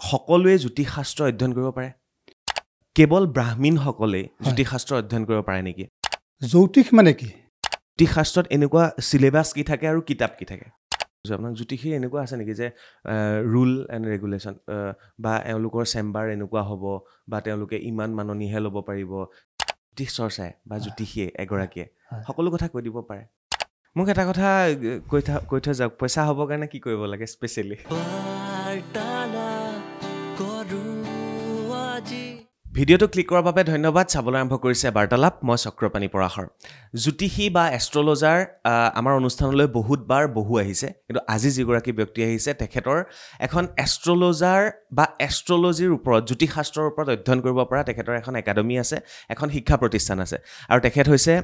সকলোৱে জ্যোতিষশাস্ত্ৰ অধ্যয়ন কৰিব পাৰে কেৱল ব্ৰাহ্মণসকলে জ্যোতিষশাস্ত্ৰ অধ্যয়ন কৰিব পাৰে নেকি জ্যোতিষ মানে কি জ্যোতিষশাস্ত্ৰত এনেকুৱা সিলেবাস কি থাকে আৰু কিতাপ কি থাকে আপোনাক জ্যোতিষী এনেকুৱা আছে নেকি যে ৰুল এণ্ড ৰেগুলেশ্যন বা এওঁলোকৰ চেম্বাৰ এনেকুৱা হ'ব বা তেওঁলোকে ইমান মাননিহে ল'ব পাৰিব জ্যোতিষ চৰ্চাই বা জ্যোতিষীয়ে এগৰাকীয়ে সকলো কথা কৈ দিব পাৰে মোক এটা কথা কৈ থৈ যাওক পইচা হ'বৰ কাৰণে কি কৰিব লাগে স্পেচিয়েলি ভিডিঅ'টো ক্লিক কৰাৰ বাবে ধন্যবাদ চাবলৈ আৰম্ভ কৰিছে বাৰ্তালাপ মই চক্ৰপাণী পৰাশৰ জ্যোতিষী বা এষ্ট্ৰলজাৰ আমাৰ অনুষ্ঠানলৈ বহুতবাৰ বহু আহিছে কিন্তু আজি যিগৰাকী ব্যক্তি আহিছে তেখেতৰ এখন এষ্ট্ৰলজাৰ বা এষ্ট্ৰলজিৰ ওপৰত জ্যোতিষশাস্ত্ৰৰ ওপৰত অধ্যয়ন কৰিব পৰা তেখেতৰ এখন একাডেমি আছে এখন শিক্ষা প্ৰতিষ্ঠান আছে আৰু তেখেত হৈছে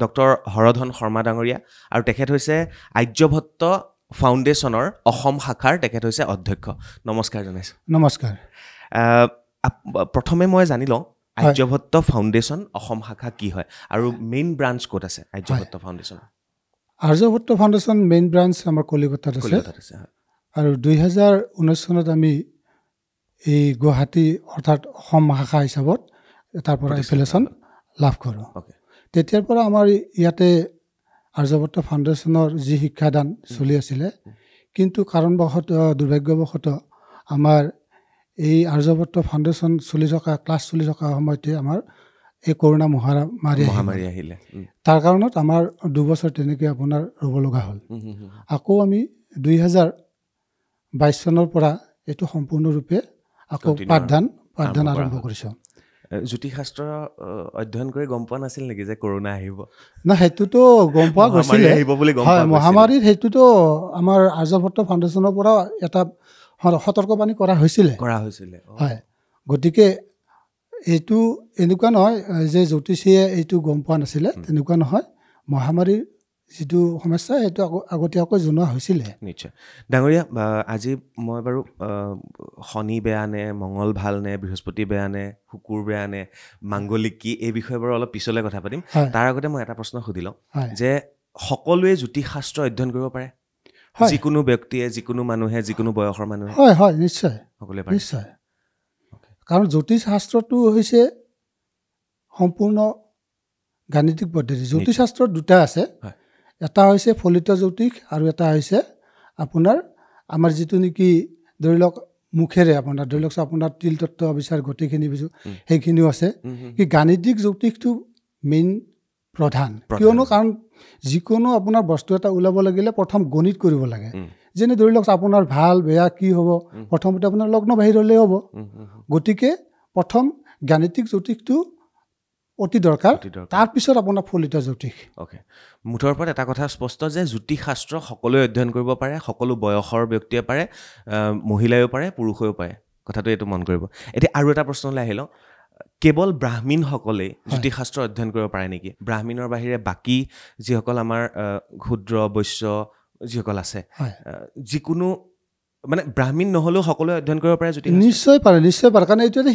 ডক্টৰ হৰধন শৰ্মা ডাঙৰীয়া আৰু তেখেত হৈছে আৰ্যভট্ট ফাউণ্ডেশ্যনৰ অসম শাখাৰ তেখেত হৈছে অধ্যক্ষ নমস্কাৰ জনাইছোঁ নমস্কাৰ প্ৰথমে মই জানি লওঁ আৰ্যভট্ট ফাউণ্ডেশ্যন অসম শাখা কি হয় আৰু মেইন ব্ৰাঞ্চ ক'ত আছে Aryabhatta foundation Aryabhatta foundation main branch আমাৰ কলিকতাত আছে আৰু 2019 চনত আমি এই গুৱাহাটী অৰ্থাৎ অসম শাখা হিচাপত তাৰ পৰা এফিলিয়েশ্যন লাভ কৰোঁ তেতিয়াৰ পৰা আমাৰ ইয়াতে আৰ্যভট্ট ফাউণ্ডেশ্যনৰ যি শিক্ষাদান চলি আছিলে কিন্তু কাৰণবশতঃ দুৰ্ভাগ্যবশতঃ আমাৰ এই আৰ্যভট্ট ফাউণ্ডেশ্যন ক্লাছ চলি থকা সময়তে আমাৰ এই কৰোণা মহামাৰী আহিলে তাৰ কাৰণত আমাৰ 2 বছৰ তেনেকৈ আপোনাৰ ৰ'ব লগা হ'ল আকৌ আমি 2022 চনৰ পৰা এইটো সম্পূৰ্ণৰূপে আকৌ পাঠদান আৰম্ভ কৰিছোঁ জ্যোতিষশাস্ত্ৰ অধ্যয়ন কৰি গম পোৱা নাছিল নেকি যে কৰোণা আহিব না সেইটোতো গম পোৱা গৈছিলে হয় মহামাৰীৰ সেইটোতো আমাৰ আৰ্যভট্ট ফাউণ্ডেশ্যনৰ পৰা এটা সতৰ্কবাণী কৰা হৈছিলে হয় গতিকে এইটো এনেকুৱা নহয় যে জ্যোতিষীয়ে এইটো গম পোৱা নাছিলে তেনেকুৱা নহয় মহামাৰীৰ যিটো সমস্যা সেইটো আগতীয়াকৈ জনোৱা হৈছিলে নিশ্চয় ডাঙৰীয়া আজি মই বাৰু শনি বেয়া নে মংগল ভাল নে বৃহস্পতি বেয়া নে শুকুৰ বেয়া নে মাংগলিক কি এই বিষয়ে বাৰু অলপ পিছলৈ কথা পাতিম তাৰ আগতে মই এটা প্ৰশ্ন সুধি লওঁ যে সকলোৱে জ্যোতিষশাস্ত্ৰ অধ্যয়ন কৰিব পাৰে যিকোনো ব্যক্তিয়ে যিকোনো মানুহে যিকোনো বয়সৰ মানুহে হয় হয় নিশ্চয় সকলোৱে পাৰে নিশ্চয় কাৰণ জ্যোতিষশাস্ত্ৰটো হৈছে সম্পূৰ্ণ গাণিতিক পদ্ধতি জ্যোতিষশাস্ত্ৰত দুটা আছে এটা হৈছে ফলিত জ্যোতিষ আৰু এটা হৈছে আপোনাৰ আমাৰ যিটো নেকি ধৰি লওক মুখেৰে আপোনাৰ ধৰি লওক আপোনাৰ তিল তত্ত্ব বিচাৰ গোটেইখিনি সেইখিনিও আছে কি গাণিতিক জ্যোতিষটো মেইন প্ৰধান কিয়নো কাৰণ যিকোনো আপোনাৰ বস্তু এটা ওলাব লাগিলে প্ৰথম গণিত কৰিব লাগে যেনে ধৰি লওক আপোনাৰ ভাল বেয়া কি হ'ব প্ৰথমতে আপোনাৰ লগ্ন বাহিৰ হ'লেই হ'ব গতিকে প্ৰথম গাণিতিক জ্যোতিষটো অতি দৰকাৰ তাৰপিছত আপোনাৰ ফলিত জ্যোতিষ মুঠৰ ওপৰত এটা কথা স্পষ্ট যে জ্যোতিষশাস্ত্ৰ সকলোৱে অধ্যয়ন কৰিব পাৰে সকলো বয়সৰ ব্যক্তিয়ে পাৰে মহিলায়ো পাৰে পুৰুষেও পাৰে কথাটো এইটো মন কৰিব এতিয়া আৰু এটা প্ৰশ্নলৈ আহিলোঁ কেৱল ব্ৰাহ্মণসকলে জ্যোতিষশাস্ত্ৰ অধ্যয়ন কৰিব পাৰে নেকি ব্ৰাহ্মণৰ বাহিৰে বাকী যিসকল আমাৰ ক্ষুদ্ৰ বৈশ্য যিসকল আছে যিকোনো মানে ব্ৰাহ্মণ নহ'লেও সকলোৱে অধ্যয়ন কৰিব পাৰে জ্যোতিষ নিশ্চয় পাৰে কাৰণ এইটো এটা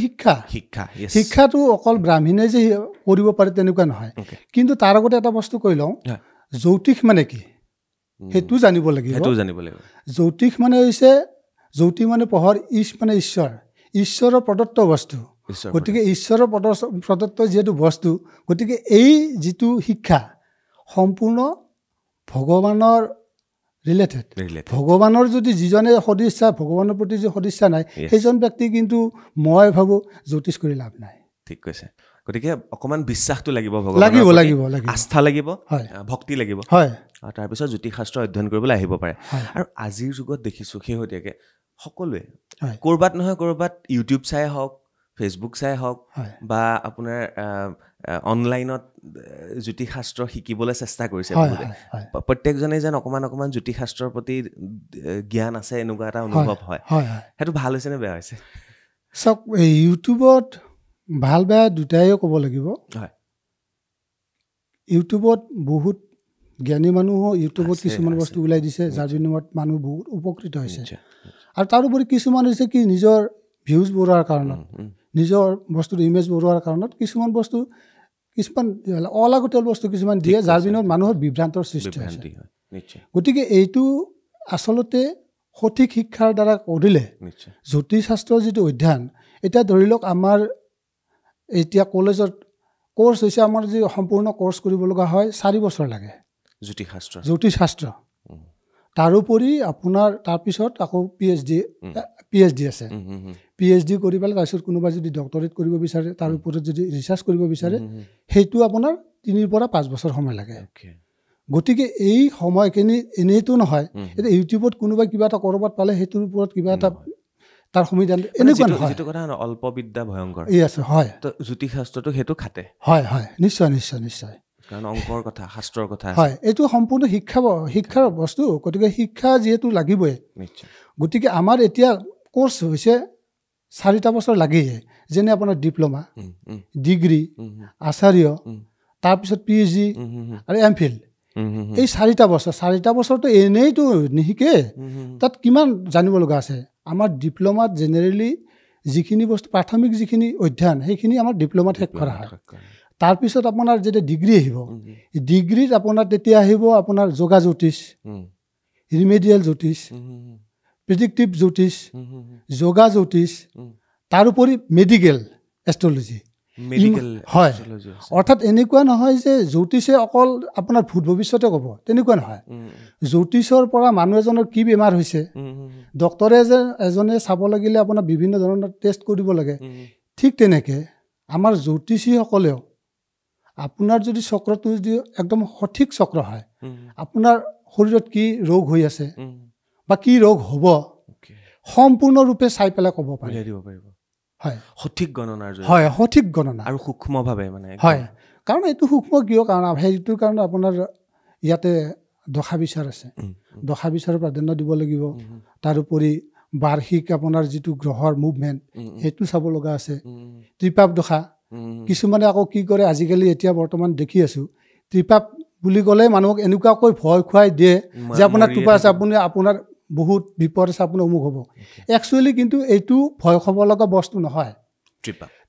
শিক্ষাটো অকল ব্ৰাহ্মণে যে কৰিব পাৰে তেনেকুৱা নহয় কিন্তু তাৰ আগতে এটা বস্তু কৈ লওঁ জ্যোতিষ মানে কি সেইটো জানিব লাগিব জ্যোতিষ মানে হৈছে জ্যোতি মানে পোহৰ ইছ মানে ঈশ্বৰৰ প্ৰদত্ত বস্তু গতিকে ঈশ্বৰৰ প্ৰদত্ত যিহেতু বস্তু গতিকে এই যিটো শিক্ষা সম্পূৰ্ণ ভগৱানৰ ৰিলেটেড ভগৱানৰ যদি যিজনে সদিচ্ছা ভগৱানৰ প্ৰতি যদি সদিচ্ছা নাই সেইজন ব্যক্তি কিন্তু মই ভাবোঁ জ্যোতিষ কৰি লাভ নাই ঠিক কৈছে গতিকে অকণমান বিশ্বাসটো লাগিব লাগিব আস্থা লাগিব ভক্তি লাগিব হয় আৰু তাৰপিছত জ্যোতিষশাস্ত্ৰ অধ্যয়ন কৰিবলৈ আহিব পাৰে আৰু আজিৰ যুগত দেখিছোঁ শেহতীয়াকৈ সকলোৱে ক'ৰবাত নহয় ক'ৰবাত ইউটিউব চাই হওক ফেচবুক চাই হওক বা আপোনাৰ অনলাইনত জ্যোতিষশাস্ত্ৰ শিকিবলৈ চেষ্টা কৰিছে প্ৰত্যেকজনে যেন অকণমান জ্যোতিষশাস্ত্ৰৰ প্ৰতি জ্ঞান আছে এনেকুৱা এটা অনুভৱ হয় সেইটো ভাল হৈছে নে বেয়া হৈছে চাওক ইউটিউবত ভাল বেয়া দুটাই ক'ব লাগিব ইউটিউবত বহুত জ্ঞানী মানুহো ইউটিউবত কিছুমান বস্তু ওলাই দিছে যাৰ বিনিময়ত মানুহ বহুত উপকৃত হৈছে আৰু তাৰোপৰি কিছুমান হৈছে কি নিজৰ ভিউজ বঢ়োৱাৰ কাৰণত নিজৰ বস্তুৰ ইমেজ বঢ়োৱাৰ কাৰণত কিছুমান অলাগতিয়াল বস্তু কিছুমান দিয়ে যাৰ বিনিময়ত মানুহৰ বিভ্ৰান্তৰ সৃষ্টি হৈছে গতিকে এইটো আচলতে সঠিক শিক্ষাৰ দ্বাৰা কৰিলে নিশ্চয় জ্যোতিষ শাস্ত্ৰৰ যিটো অধ্যয়ন এতিয়া ধৰি লওক আমাৰ এতিয়া কলেজত কোৰ্চ হৈছে আমাৰ যি সম্পূৰ্ণ কোৰ্চ কৰিব লগা হয় 4 বছৰ লাগে জ্যোতিষ শাস্ত্ৰ তাৰোপৰি আপোনাৰ তাৰপিছত আকৌ PhD আছে PhD কৰি পেলাই তাৰপিছত কোনোবা যদি ডক্টৰেট কৰিব বিচাৰে তাৰ ওপৰত যদি ৰিচাৰ্চ কৰিব বিচাৰে সেইটো আপোনাৰ 3 পৰা 5 বছৰ সময় লাগে গতিকে এই সময়খিনি এনেইতো নহয় এতিয়া ইউটিউবত কোনোবা কিবা এটা কৰবাত পালে সেইটোৰ ওপৰত কিবা এটা তাৰ সমিধান এনেকুৱা নহয় যেটো কথা অল্প বিদ্যা ভয়ংকৰ আছে হয় তো জ্যোতিষ শাস্ত্ৰটো হেতু খাতে হয় হয় নিশ্চয় কাৰণ অংকৰ কথা শাস্ত্ৰৰ কথা হয় এইটো সম্পূৰ্ণ শিক্ষাৰ বস্তু গতিকে শিক্ষা যিহেতু লাগিবই নিশ্চয় গতিকে আমাৰ এতিয়া কোৰ্চ হৈছে 4টা বছৰ লাগেই যেনে আপোনাৰ ডিপ্লোমা ডিগ্ৰী আচাৰ্য তাৰপিছত PhD আৰু MPhil এই 4টা বছৰটো এনেইতো নিশিকে তাত কিমান জানিব লগা আছে আমাৰ ডিপ্লোমাত জেনেৰেলি যিখিনি বস্তু প্ৰাথমিক যিখিনি অধ্যয়ন সেইখিনি আমাৰ ডিপ্লোমাত শেষ কৰা হয় তাৰপিছত আপোনাৰ যেতিয়া ডিগ্ৰী আহিব ডিগ্ৰীত আপোনাৰ তেতিয়া আহিব আপোনাৰ যোগা জ্যোতিষ ৰিমেডিয়েল জ্যোতিষ প্ৰেডিক্টিভ জ্যোতিষ যোগা জ্যোতিষ তাৰোপৰি মেডিকেল এষ্ট্ৰলজি হয় অৰ্থাৎ এনেকুৱা নহয় যে জ্যোতিষে অকল আপোনাৰ ভূত ভৱিষ্যতে ক'ব তেনেকুৱা নহয় জ্যোতিষৰ পৰা মানুহ এজনৰ কি বেমাৰ হৈছে ডক্টৰে এজনে চাব লাগিলে আপোনাৰ বিভিন্ন ধৰণৰ টেষ্ট কৰিব লাগে ঠিক তেনেকৈ আমাৰ জ্যোতিষীসকলেও আপোনাৰ যদি চক্ৰটো যদি একদম সঠিক চক্ৰ হয় আপোনাৰ শৰীৰত কি ৰোগ হৈ আছে বা কি ৰোগ হ'ব সম্পূৰ্ণৰূপে চাই পেলাই ক'ব পাৰিব হয় সঠিক গণনাৰ হয় সঠিক গণনা আৰু সূক্ষ্মভাৱে মানে হয় কাৰণ এইটো সূক্ষ্ম কিয় কাৰণ সেইটোৰ কাৰণে আপোনাৰ ইয়াতে দশা বিচাৰ আছে দশা বিচাৰৰ প্ৰাধান্য দিব লাগিব তাৰোপৰি বাৰ্ষিক আপোনাৰ যিটো গ্ৰহৰ মুভমেণ্ট সেইটো চাব লগা আছে ত্ৰিপাপ দশা কিছুমানে আকৌ কি কৰে আজিকালি এতিয়া বৰ্তমান দেখি আছো ত্ৰিপাপ বুলি ক'লে মানুহক এনেকুৱাকৈ ভয় খুৱাই দিয়ে যে আপোনাৰ টোপা আছে আপোনাৰ বহুত বিপদ আছে আপোনাৰ অমুক হ'ব একচুৱেলি কিন্তু এইটো ভয় খাব লগা বস্তু নহয়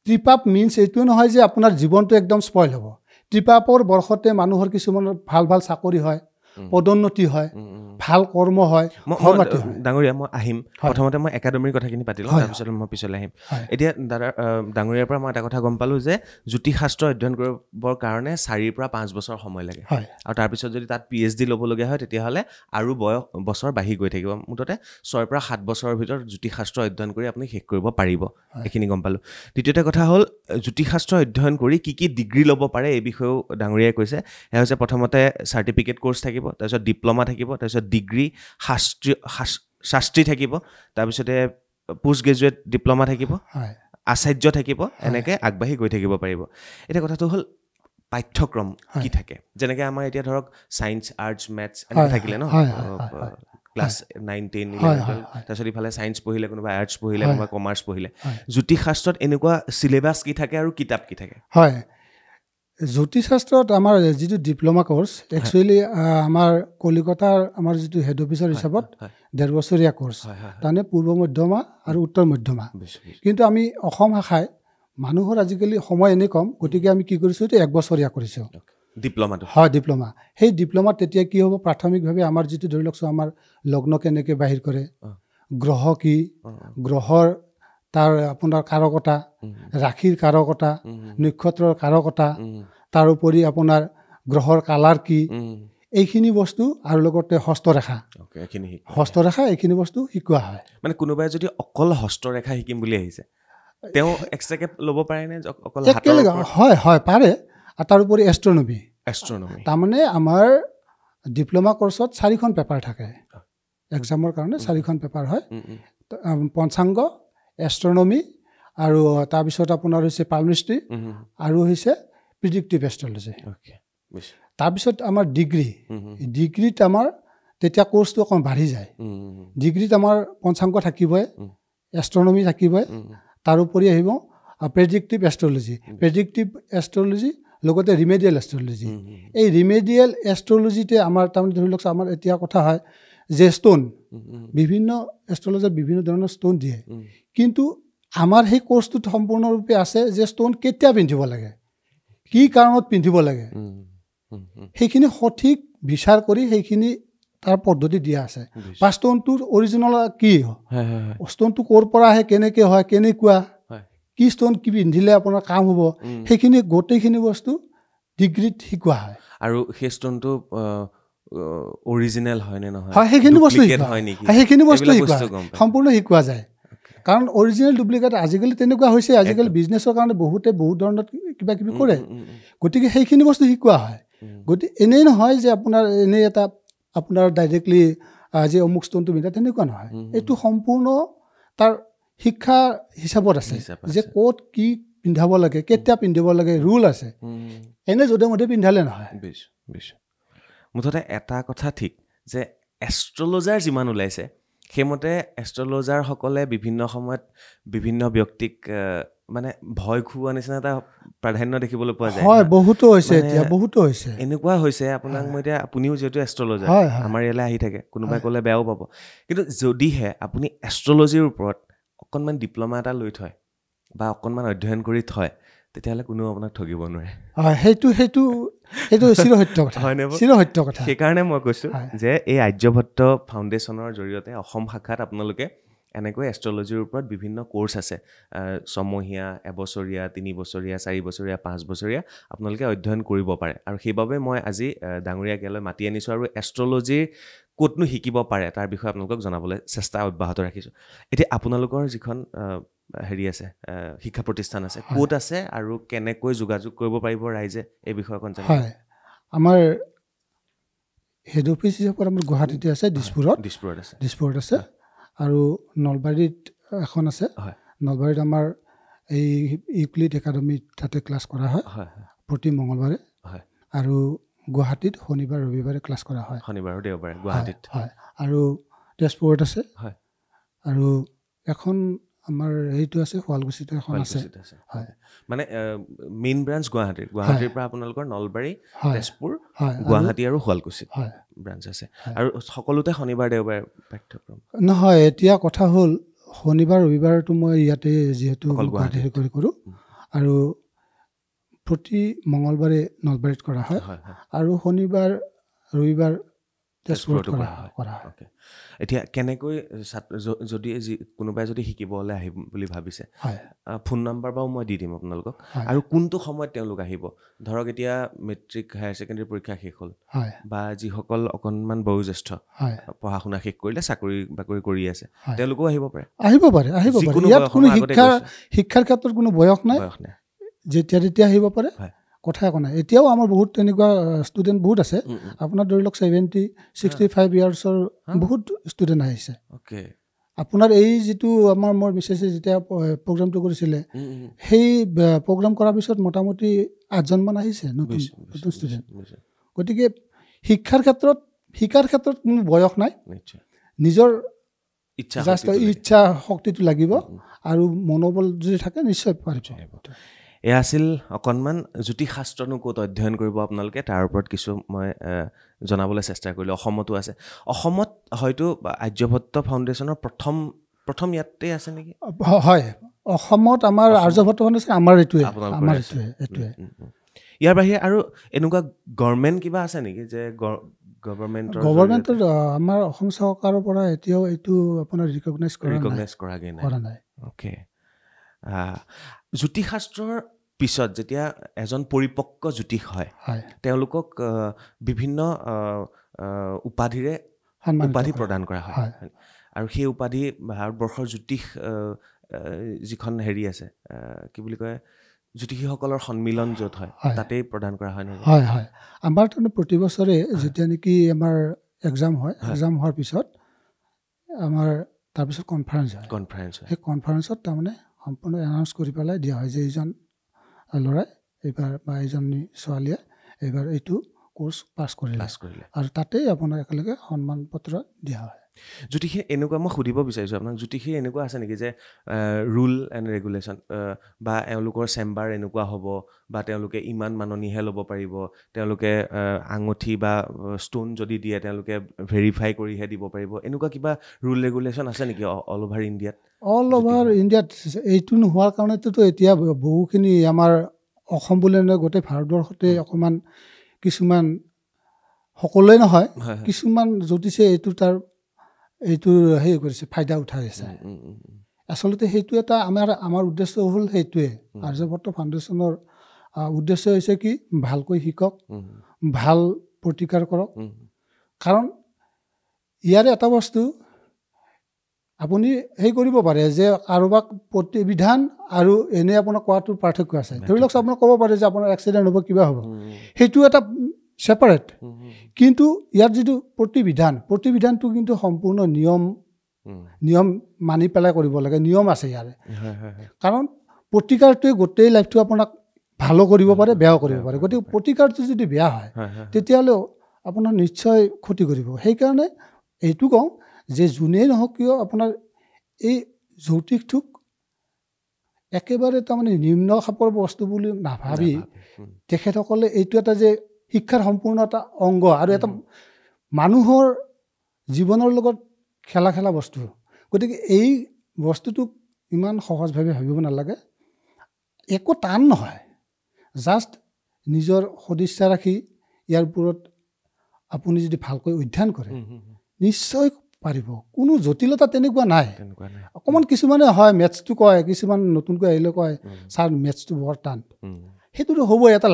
ত্ৰিপাপ মিনছ এইটো নহয় যে আপোনাৰ জীৱনটো একদম স্পইল হ'ব ত্ৰিপাপৰ বৰ্ষতে মানুহৰ কিছুমানৰ ভাল চাকৰি হয় পদোন্নতি হয় ভাল কৰ্ম হয় ডাঙৰীয়া মই আহিম প্ৰথমতে মই একাডেমীৰ কথাখিনি পাতিলোঁ তাৰপিছত মই পিছলৈ আহিম এতিয়া ডাঙৰীয়াৰ পৰা মই এটা কথা গম পালোঁ যে জ্যোতিষ শাস্ত্ৰ অধ্যয়ন কৰিবৰ কাৰণে 4 পৰা 5 বছৰ সময় লাগে আৰু তাৰপিছত যদি তাত PhD ল'বলগীয়া হয় তেতিয়াহ'লে আৰু বছৰ বাঢ়ি গৈ থাকিব মুঠতে 6 পৰা 7 বছৰৰ ভিতৰত জ্যোতিষ শাস্ত্ৰ অধ্যয়ন কৰি আপুনি শেষ কৰিব পাৰিব এইখিনি গম পালোঁ দ্বিতীয়তে কথা হ'ল জ্যোতিষ শাস্ত্ৰ অধ্যয়ন কৰি কি ডিগ্ৰী ল'ব পাৰে এই বিষয়েও ডাঙৰীয়াই কৈছে সেয়া হৈছে প্ৰথমতে চাৰ্টিফিকেট কোৰ্চ থাকিব তাৰপিছত ডিপ্ল'মা থাকিব তাৰপিছত ডিগ্ৰী শাস্ত্ৰী থাকিব তাৰপিছতে পোষ্ট গ্ৰেজুৱেট ডিপ্ল'মা থাকিব আচাৰ্য থাকিব এনেকৈ আগবাঢ়ি গৈ থাকিব পাৰিব এতিয়া কথাটো হ'ল পাঠ্যক্ৰম কি থাকে যেনেকৈ আমাৰ এতিয়া ধৰক ছায়েন্স আৰ্টছ মেথছ এনেকৈ থাকিলে ন ক্লাছ 9, 10, 11 তাৰপিছত ইফালে ছায়েন্স পঢ়িলে কোনোবা আৰ্টছ পঢ়িলে কোনোবা কমাৰ্চ পঢ়িলে জ্যোতিষ শাস্ত্ৰত এনেকুৱা চিলেবাছ কি থাকে আৰু কিতাপ কি থাকে হয় জ্যোতিষ শাস্ত্ৰত আমাৰ যিটো ডিপ্ল'মা কোৰ্চ একচুৱেলি আমাৰ কলিকতাৰ আমাৰ যিটো হেড অফিচাৰ হিচাপত 1.5 বছৰীয়া কোৰ্চ তাৰমানে পূৰ্ব মধ্যমা আৰু উত্তৰ মধ্যমা কিন্তু আমি অসম শাখাই মানুহৰ আজিকালি সময় এনেই কম গতিকে আমি কি কৰিছোঁ এইটো 1 বছৰীয়া কৰিছোঁ ডিপ্ল'মাটো হয় ডিপ্ল'মা সেই ডিপ্ল'মাত তেতিয়া কি হ'ব প্ৰাথমিকভাৱে আমাৰ যিটো ধৰি লওকচোন আমাৰ লগ্ন কেনেকৈ বাহিৰ কৰে গ্ৰহ কি গ্ৰহৰ তাৰ আপোনাৰ কাৰকতা ৰাশিৰ কাৰকতা নক্ষত্ৰৰ কাৰকতা তাৰোপৰি আপোনাৰ গ্ৰহৰ কালাৰ কি এইখিনি বস্তু আৰু লগতে হস্তৰেখা এইখিনি বস্তু শিকোৱা হয় মানে কোনোবাই যদি অকল হস্তৰেখা শিকিম বুলি আহিছে তেওঁ এক্সট্ৰাকে ল'ব পাৰেনে অকল হয় পাৰে আৰু তাৰোপৰি এষ্ট্ৰনমি তাৰমানে আমাৰ ডিপ্ল'মা কোৰ্চত 4খন পেপাৰ থাকে এক্সামৰ কাৰণে 4খন পেপাৰ হয় পঞ্চাংগ এষ্ট্ৰনমি আৰু তাৰপিছত আপোনাৰ হৈছে পালমিষ্ট্ৰি আৰু হৈছে প্ৰিডিক্টিভ এষ্ট্ৰলজি তাৰপিছত আমাৰ ডিগ্ৰীত আমাৰ তেতিয়া কোৰ্চটো অকণ বাঢ়ি যায় ডিগ্ৰীত আমাৰ পঞ্চাংগ থাকিবই এষ্ট্ৰনমি থাকিবই তাৰোপৰি আহিব প্ৰেডিক্টিভ এষ্ট্ৰলজি লগতে ৰিমেডিয়েল এষ্ট্ৰলজি এই ৰিমেডিয়েল এষ্ট্ৰলজিতে আমাৰ তাৰমানে ধৰি লওক আমাৰ এতিয়া কথা হয় যে ষ্টোন বিভিন্ন এষ্ট্ৰলজিত বিভিন্ন ধৰণৰ ষ্টোন দিয়ে কিন্তু আমাৰ সেই কোৰ্চটোত সম্পূৰ্ণৰূপে আছে যে ষ্টোন কেতিয়া পিন্ধিব লাগে কি কাৰণত পিন্ধিব লাগে সেইখিনি সঠিক বিচাৰ কৰি সেইখিনি তাৰ পদ্ধতি দিয়া আছে বুজিছোঁ। বা ষ্টোনটোৰ অৰিজিনেল কি হয় হয় হয় ষ্টোনটো ক'ৰ পৰা আহে কেনেকৈ হয় কেনেকুৱা হয় কি ষ্টোন কি পিন্ধিলে আপোনাৰ কাম হ'ব সেইখিনি গোটেইখিনি বস্তু ডিগ্ৰীত শিকোৱা হয় আৰু সেই ষ্ট'নটো অৰিজিনেল হয় নে নহয় হয় সেইখিনি বস্তু ডুপ্লিকেট শিকোৱা হয় হয় নেকি সেইখিনি বস্তু এইবিলাক শিকোৱা বস্তু হয় গম পায় সম্পূৰ্ণ শিকোৱা যায় কাৰণ অৰিজিনেল ডুপ্লিকেট আজিকালি তেনেকুৱা হৈছে আজিকালি একদম। বিজনেছৰ কাৰণে বহুতে বহুত ধৰণৰ কিবা কিবি উম, কৰে উম, উম, উম, গতিকে সেইখিনি বস্তু শিকোৱা হয় উম। গতিকে এনেই নহয় যে আপোনাৰ এনেই এটা আপোনাৰ ডাইৰেক্টলি যে অমুক ষ্ট'নটো পিন্ধা তেনেকুৱা নহয় এইটো সম্পূৰ্ণ তাৰ শিক্ষা হিচাপত আছে হিচাপ যে আছে। ক'ত কি পিন্ধাব লাগে কেতিয়া পিন্ধিব লাগে ৰুল আছে এনে য'তে মতে পিন্ধালে নহয় বুজিছোঁ বুজিছোঁ মুঠতে এটা কথা ঠিক যে এষ্ট্ৰলজাৰ যিমান ওলাইছে সেইমতে এষ্ট্ৰলজাৰসকলে বিভিন্ন সময়ত বিভিন্ন ব্যক্তিক মানে ভয় খুওৱা নিচিনা এটা প্ৰাধান্য দেখিবলৈ পোৱা যায় হয় হা। বহুতো হৈছে মানে এতিয়া বহুতো হৈছে এনেকুৱা হৈছে আপোনাক মই এতিয়া আপুনিও যিহেতু এষ্ট্ৰলজাৰ হয় হয় আমাৰ ইয়ালৈ আহি থাকে কোনোবাই হয়। ক'লে বেয়াও পাব কিন্তু যদিহে আপুনি এষ্ট্ৰলজিৰ ওপৰত অকণমান ডিপ্ল'মা এটা লৈ থয় বা অকণমান অধ্যয়ন কৰি থয় তেতিয়াহ'লে কোনেও আপোনাক ঠগিব নোৱাৰে হয় সেইটো সেইটো সেইটো চিৰসত্য কথা হয়নে বাৰু? চিৰসত্য কথা সেইকাৰণে মই কৈছোঁ হয় যে এই আৰ্যভট্ট ফাউণ্ডেশ্যনৰ জৰিয়তে অসম শাখাত আপোনালোকে এনেকৈ এষ্ট্ৰলজিৰ ওপৰত বিভিন্ন কোৰ্চ আছে ছমহীয়া এবছৰীয়া 3 বছৰীয়া 4 বছৰীয়া 5 বছৰীয়া আপোনালোকে অধ্যয়ন কৰিব পাৰে আৰু সেইবাবে মই আজি ডাঙৰীয়াক ইয়ালৈ মাতি আনিছোঁ আৰু এষ্ট্ৰলজিৰ ক'তনো শিকিব পাৰে তাৰ বিষয়ে আপোনালোকক জনাবলৈ চেষ্টা অব্যাহত ৰাখিছোঁ এতিয়া আপোনালোকৰ যিখন হেৰি আছে শিক্ষা প্ৰতিষ্ঠান আছে হয়। ক'ত আছে আৰু কেনেকৈ যোগাযোগ কৰিব পাৰিব ৰাইজে এই বিষয়ে অকণ জানিব হয় আমাৰ হেড অফিচ হিচাপত আমাৰ গুৱাহাটীতে আছে দিছপুৰত দিছপুৰত আছে হয়। আৰু নলবাৰীত এখন আছে হয় নলবাৰীত আমাৰ এই ইউক্লিড একাডেমীত তাতে ক্লাছ কৰা হয় হয় হয় প্ৰতি মঙলবাৰে হয় আৰু গুৱাহাটীত শনিবাৰ ৰবিবাৰে ক্লাছ কৰা হয় শনিবাৰ আৰু দেওবাৰে হয় গুৱাহাটীত হয় আৰু তেজপুৰত আছে হয় আৰু এখন আমাৰ হেৰিটো আছে শুৱালকুছিতো এখন আছে শুৱালকুছিত আছে হয় মানে মেইন ব্ৰাঞ্চ গুৱাহাটীৰ পৰা আপোনালোকৰ নলবাৰী হয় তেজপুৰ হয় গুৱাহাটী আৰু শুৱালকুছিত হয় ব্ৰাঞ্চ আছে হয়। আৰু সকলোতে শনিবাৰ দেওবাৰে পাঠ্যক্ৰম নহয় এতিয়া কথা হ'ল শনিবাৰ ৰবিবাৰটো মই ইয়াতে যিহেতু অকল গুৱাহাটী গুৱাহাটীত কৰি কৰোঁ আৰু প্ৰতি মঙলবাৰে নলবাৰীত কৰা হয় হয় হয় আৰু শনিবাৰ ৰবিবাৰ তেজপুৰত তেজপুৰতো কৰা কৰা হয় অ'কে এতিয়া কেনেকৈ যদি কোনোবাই যদি শিকিবলৈ আহিম বুলি ভাবিছে হয় ফোন নাম্বাৰ বাৰু মই দি দিম আপোনালোকক হয় আৰু কোনটো সময়ত তেওঁলোক আহিব ধৰক এতিয়া মেট্ৰিক হায়াৰ ছেকেণ্ডেৰী পৰীক্ষা শেষ হ'ল হয় বা যিসকল অকণমান বয়োজ্যেষ্ঠ হয় পঢ়া শুনা শেষ কৰিলে চাকৰি বাকৰি কৰি আছে হয় তেওঁলোকেও আহিব পাৰে আহিব পাৰে যিকোনো ইয়াত বয়সৰ কোনো মই আগতে কৈছোঁ। শিক্ষাৰ ক্ষেত্ৰত কোনো বয়স নাই বয়স নাই যেতিয়া তেতিয়া আহিব পাৰে হয় কথা একো নাই এতিয়াও আমাৰ বহুত তেনেকুৱা ষ্টুডেণ্ট বহুত আছে আপোনাৰ ধৰি লওক 65 ইয়াৰ্ছৰ হা। বহুত ষ্টুডেণ্ট আহিছে অ'কে আপোনাৰ এই যিটো মই মিছেছে যেতিয়া প্ৰগ্ৰামটো কৰিছিলে সেই প্ৰগ্ৰাম কৰাৰ পিছত মোটামুটি 8জনমান আহিছে নতুন নতুন ষ্টুডেণ্ট গতিকে শিকাৰ ক্ষেত্ৰত কোনো বয়স নাই নিশ্চয় নিজৰ ইচ্ছা জাষ্ট ইচ্ছা শক্তিটো লাগিব আৰু মনোবল যদি থাকে নিশ্চয় পাৰিব এয়া আছিল অকণমান জ্যোতিষশাস্ত্ৰনো ক'ত অধ্যয়ন কৰিব আপোনালোকে তাৰ ওপৰত কিছু মই জনাবলৈ চেষ্টা কৰিলোঁ অসমতো আছে অসমত হয়তো আৰ্যভট্ট ফাউণ্ডেশ্যনৰ প্ৰথম ইয়াতে আছে নেকি হয় অসমত আমাৰ আৰ্যভট্টখন আছে আমাৰ এইটোৱে ইয়াৰ বাহিৰে আৰু এনেকুৱা গভৰ্ণমেণ্ট কিবা আছে নেকি যে গভৰ্ণমেণ্টৰ আমাৰ অসম চৰকাৰৰ পৰা এতিয়াও এইটো আপোনাৰ ৰিকগনাইজ কৰাগৈ কৰা নাই অ'কে জ্যোতিষশাস্ত্ৰৰ পিছত যেতিয়া এজন পৰিপক্ক জ্যোতিষ হয় তেওঁলোকক বিভিন্ন উপাধি প্ৰদান কৰা হয় আৰু সেই উপাধি ভাৰতবৰ্ষৰ জ্যোতিষ যিখন হেৰি আছে কি বুলি কয় জ্যোতিষীসকলৰ সন্মিলন য'ত হয় তাতেই প্ৰদান কৰা হয় নহয় হয় আমাৰ তাৰমানে প্ৰতি বছৰে যেতিয়া নেকি আমাৰ এক্সাম হোৱাৰ পিছত আমাৰ তাৰপিছত কনফাৰেঞ্চ হয় সেই কনফাৰেঞ্চত তাৰমানে সম্পূৰ্ণ এনাউন্স কৰি পেলাই দিয়া হয় যে এইজন ল'ৰাই এইবাৰ বা এইজনী ছোৱালীয়ে এইবাৰ এইটো কোৰ্চ পাছ কৰিলে আৰু তাতেই আপোনাৰ একেলগে সন্মান পত্ৰ দিয়া হয় জ্যোতিষী এনেকুৱা মই সুধিব বিচাৰিছোঁ আপোনাক জ্যোতিষী এনেকুৱা আছে নেকি যে ৰুল এণ্ড ৰেগুলেশ্যন বা এওঁলোকৰ চেম্বাৰ এনেকুৱা হ'ব বা তেওঁলোকে ইমান মাননিহে ল'ব পাৰিব তেওঁলোকে আঙুঠি বা ষ্ট'ন যদি দিয়ে তেওঁলোকে ভেৰিফাই কৰিহে দিব পাৰিব এনেকুৱা কিবা ৰুল ৰেগুলেশ্যন আছে নেকি অল অভাৰ ইণ্ডিয়াত এইটো নোহোৱাৰ কাৰণেতো এতিয়া বহুখিনি আমাৰ অসম বুলি নহয় গোটেই ভাৰতবৰ্ষতে অকণমান কিছুমান সকলোৱে নহয় হয়, হয়। কিছুমান জ্যোতিষে এইটো হেৰি কৰিছে ফাইদা উঠাই আছে আচলতে সেইটো এটা আমাৰ উদ্দেশ্য হ'ল সেইটোৱে আৰ্যভট্ট ফাউণ্ডেশ্যনৰ উদ্দেশ্য হৈছে কি ভালকৈ শিকক ভাল প্ৰতিকাৰ কৰক কাৰণ ইয়াৰে এটা বস্তু আপুনি হেৰি কৰিব পাৰে যে কাৰোবাক প্ৰতিবিধান আৰু এনে আপোনাৰ কোৱাটোৰ পাৰ্থক্য আছে ধৰি লওক আপোনাক ক'ব পাৰে যে আপোনাৰ এক্সিডেণ্ট হ'ব কিবা হ'ব সেইটো এটা ছেপাৰেট কিন্তু ইয়াৰ যিটো প্ৰতিবিধানটো কিন্তু সম্পূৰ্ণ নিয়ম মানি পেলাই কৰিব লাগে নিয়ম আছে ইয়াৰে কাৰণ প্ৰতিকাৰটোৱে গোটেই লাইফটো আপোনাক ভালো কৰিব পাৰে বেয়াও কৰিব পাৰে গতিকে প্ৰতিকাৰটো যদি বেয়া হয় তেতিয়াহ'লে আপোনাৰ নিশ্চয় ক্ষতি কৰিব সেইকাৰণে এইটো কওঁ যে যোনেই নহওক কিয় আপোনাৰ এই যৌতিকটোক একেবাৰে তাৰমানে নিম্ন খাপৰ বস্তু বুলি নাভাবি তেখেতসকলে এইটো এটা যে শিক্ষাৰ সম্পূৰ্ণ এটা অংগ আৰু এটা মানুহৰ জীৱনৰ লগত খেলা বস্তু গতিকে এই বস্তুটোক ইমান সহজভাৱে ভাবিব নালাগে একো টান নহয় জাষ্ট নিজৰ সদিচ্ছা ৰাখি ইয়াৰ ওপৰত আপুনি যদি ভালকৈ অধ্যয়ন কৰে নিশ্চয় পাৰিব কোনো জটিলতা তেনেকুৱা নাই অকণমান কিছুমানে হয় মেথছটো কয় কিছুমান নতুনকৈ আহিলে কয় ছাৰ মেথছটো বৰ টান সেইটোতো হ'বই এটা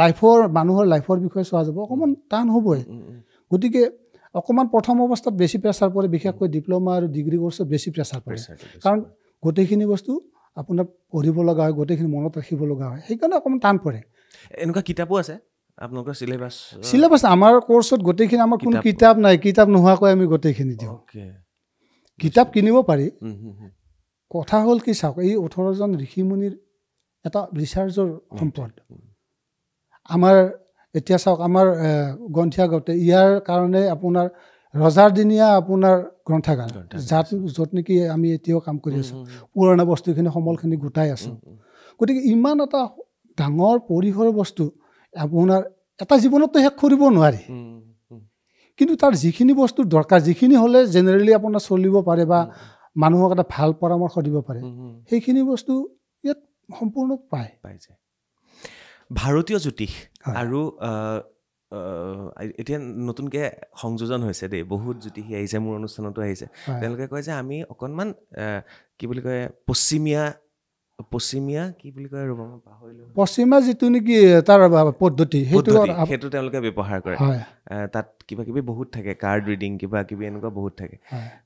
মানুহৰ লাইফৰ বিষয়ে চোৱা যাব অকণমান টান হ'বই গতিকে অকণমান প্ৰথম অৱস্থাত বেছি প্ৰেছাৰ পৰে বিশেষকৈ ডিপ্ল'মা আৰু ডিগ্ৰী কৰ্চত বেছি প্ৰেছাৰ পৰে কাৰণ গোটেইখিনি বস্তু আপোনাৰ পঢ়িব লগা হয় গোটেইখিনি মনত ৰাখিব লগা হয় সেইকাৰণে অকণমান টান পৰে এনেকুৱা কিতাপো আছে আপোনালোকৰ চিলেবাছ আমাৰ কৰ্চত গোটেইখিনি আমাৰ কোনো কিতাপ নাই কিতাপ নোহোৱাকৈ আমি গোটেইখিনি দিওঁ কিতাপ কিনিব পাৰি কথা হ'ল কি চাওক এই 18জন ঋষিমুনিৰ এটা ৰিচাৰ্চৰ সম্পদ আমাৰ এতিয়া চাওক আমাৰ গ্ৰন্থাগাৰতে ইয়াৰ কাৰণে আপোনাৰ ৰজাৰদিনীয়া আপোনাৰ গ্ৰন্থাগাৰ য'ত নেকি আমি এতিয়াও কাম কৰি আছোঁ পুৰণা বস্তুখিনি সমলখিনি গোটাই আছোঁ গতিকে ইমান এটা ডাঙৰ পৰিসৰৰ বস্তু আপোনাৰ এটা জীৱনততো শেষ কৰিব নোৱাৰি কিন্তু তাৰ যিখিনি বস্তু দৰকাৰ যিখিনি হ'লে জেনেৰেলি আপোনাৰ চলিব পাৰে বা মানুহক এটা ভাল পৰামৰ্শ দিব পাৰে সেইখিনি বস্তু ইয়াত সম্পূৰ্ণ পাই যায় ভাৰতীয় জ্যোতিষ আৰু এতিয়া নতুনকৈ সংযোজন হৈছে দেই বহুত জ্যোতিষী আহিছে মোৰ অনুষ্ঠানতো আহিছে তেওঁলোকে কয় যে আমি অকণমান কি বুলি কয় পশ্চিমীয়া কি বুলি কয় ৰ'ব মই পাহৰিলোঁ পশ্চিমা যিটো নেকি তাৰ পদ্ধতি সেইটো তেওঁলোকে ব্যৱহাৰ কৰে তাত কিবা কিবি বহুত থাকে কাৰ্ড ৰিডিং কিবা কিবি এনেকুৱা বহুত থাকে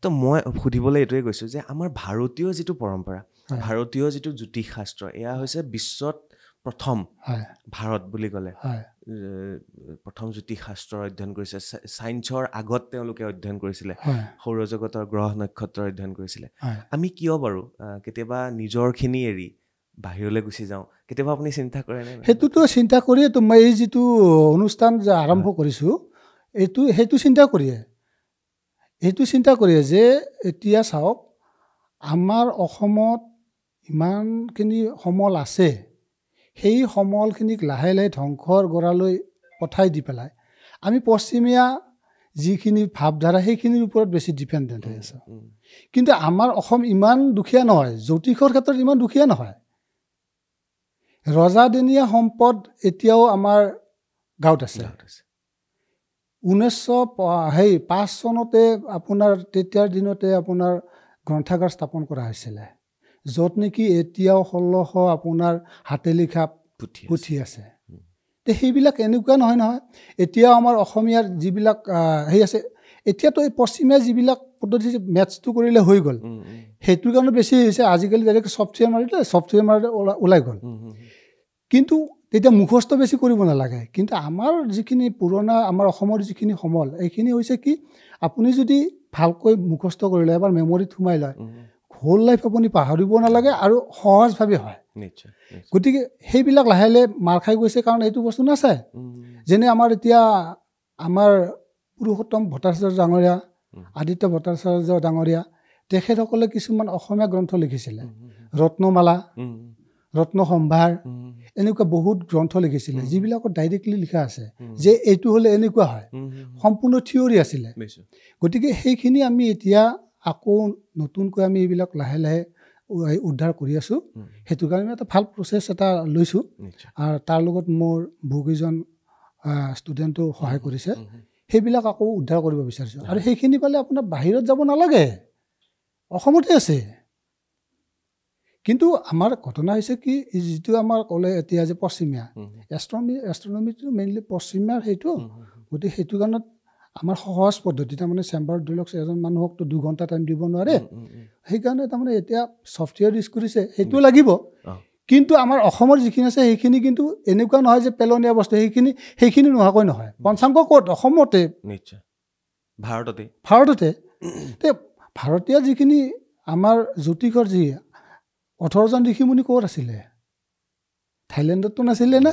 তো মই সুধিবলৈ এইটোৱে গৈছোঁ যে আমাৰ ভাৰতীয় যিটো পৰম্পৰা ভাৰতীয় যিটো জ্যোতিষ শাস্ত্ৰ এয়া হৈছে বিশ্বত প্ৰথম ভাৰত বুলি ক'লে প্ৰথম জ্যোতিষ শাস্ত্ৰ অধ্যয়ন কৰিছে ছায়েন্সৰ আগত তেওঁলোকে অধ্যয়ন কৰিছিলে সৌৰজগতৰ গ্ৰহ নক্ষত্ৰ অধ্যয়ন কৰিছিলে আমি কিয় বাৰু কেতিয়াবা নিজৰখিনি এৰি বাহিৰলৈ গুচি যাওঁ কেতিয়াবা আপুনি চিন্তা কৰেনে সেইটোতো চিন্তা কৰিয়েতো মই এই যিটো অনুষ্ঠান যে আৰম্ভ কৰিছোঁ সেইটো চিন্তা কৰিয়ে যে এতিয়া চাওক আমাৰ অসমত ইমানখিনি সমল আছে সেই সমলখিনিক লাহে লাহে ধ্বংসৰ গৰালৈ পঠাই দি পেলাই আমি পশ্চিমীয়া যিখিনি ভাৱধাৰা সেইখিনিৰ ওপৰত বেছি ডিপেণ্ডেণ্ট হৈ আছোঁ কিন্তু আমাৰ অসম ইমান দুখীয়া নহয় জ্যোতিষৰ ক্ষেত্ৰত ইমান দুখীয়া নহয় ৰজাদিনীয়া সম্পদ এতিয়াও আমাৰ গাঁৱত আছে 1905 চনতে আপোনাৰ তেতিয়াৰ দিনতে আপোনাৰ গ্ৰন্থাগাৰ স্থাপন কৰা হৈছিলে য'ত নেকি এতিয়াও 1600 আপোনাৰ হাতে লিখা পুথি আছে সেইবিলাক এনেকুৱা নহয় এতিয়াও আমাৰ অসমীয়াৰ যিবিলাক হেৰি আছে এতিয়াতো এই পশ্চিমীয়া যিবিলাক পদ্ধতি মেথছটো কৰিলে হৈ গ'ল সেইটোৰ কাৰণে বেছি হৈছে আজিকালি ডাইৰেক্ট ছফ্টৱেৰ মাৰিলে ওলাই গ'ল কিন্তু তেতিয়া মুখস্থ বেছি কৰিব নালাগে কিন্তু আমাৰ যিখিনি পুৰণা আমাৰ অসমৰ যিখিনি সমল এইখিনি হৈছে কি আপুনি যদি ভালকৈ মুখস্থ কৰিলে এবাৰ মেমৰিত সোমাই লয় হোল লাইফ আপুনি পাহৰিব নালাগে আৰু সহজভাৱে হয় গতিকে সেইবিলাক লাহে লাহে মাৰ খাই গৈছে কাৰণ এইটো বস্তু নাচায় যেনে আমাৰ এতিয়া আমাৰ পুৰুষোত্তম ভট্টাচাৰ্য ডাঙৰীয়া আদিত্য ভট্টাচাৰ্য ডাঙৰীয়া তেখেতসকলে কিছুমান অসমীয়া গ্ৰন্থ লিখিছিলে ৰত্নমালা ৰত্নসম্ভাৰ এনেকুৱা বহুত গ্ৰন্থ লিখিছিলে যিবিলাকত ডাইৰেক্টলি লিখা আছে যে এইটো হ'লে এনেকুৱা হয় সম্পূৰ্ণ থিয়ৰী আছিলে গতিকে সেইখিনি আমি এতিয়া আকৌ নতুনকৈ আমি এইবিলাক লাহে লাহে উদ্ধাৰ কৰি আছোঁ সেইটো কাৰণে এটা ভাল প্ৰচেছ এটা লৈছোঁ আৰু তাৰ লগত মোৰ বহুকেইজন ষ্টুডেণ্টো সহায় কৰিছে সেইবিলাক আকৌ উদ্ধাৰ কৰিব বিচাৰিছোঁ আৰু সেইখিনি পালে আপোনাৰ বাহিৰত যাব নালাগে, অসমতে আছে। কিন্তু আমাৰ ঘটনা হৈছে কি, যিটো আমাৰ ক'লে এতিয়া যে পশ্চিমীয়া এষ্ট্ৰনমিটো মেইনলি পশ্চিমীয়াৰ সেইটো, গতিকে সেইটো কাৰণত আমাৰ সহজ পদ্ধতি, তাৰমানে চেম্বাৰত ধৰি লওক এজন মানুহকতো 2 ঘণ্টা টাইম দিব নোৱাৰে, সেইকাৰণে তাৰমানে এতিয়া ছফ্টৱেৰ ইউজ কৰিছে, সেইটো লাগিব। কিন্তু আমাৰ অসমৰ যিখিনি আছে সেইখিনি কিন্তু এনেকুৱা নহয় যে পেলনীয়া বস্তু, সেইখিনি নোহোৱাকৈ নহয়। পঞ্চাংগ ক'ত? অসমতে, নিশ্চয় ভাৰততে। তে ভাৰতীয় যিখিনি আমাৰ জ্যোতিষৰ যি 18জন ঋষিমুনি ক'ত আছিলে? থাইলেণ্ডততো নাছিলে না।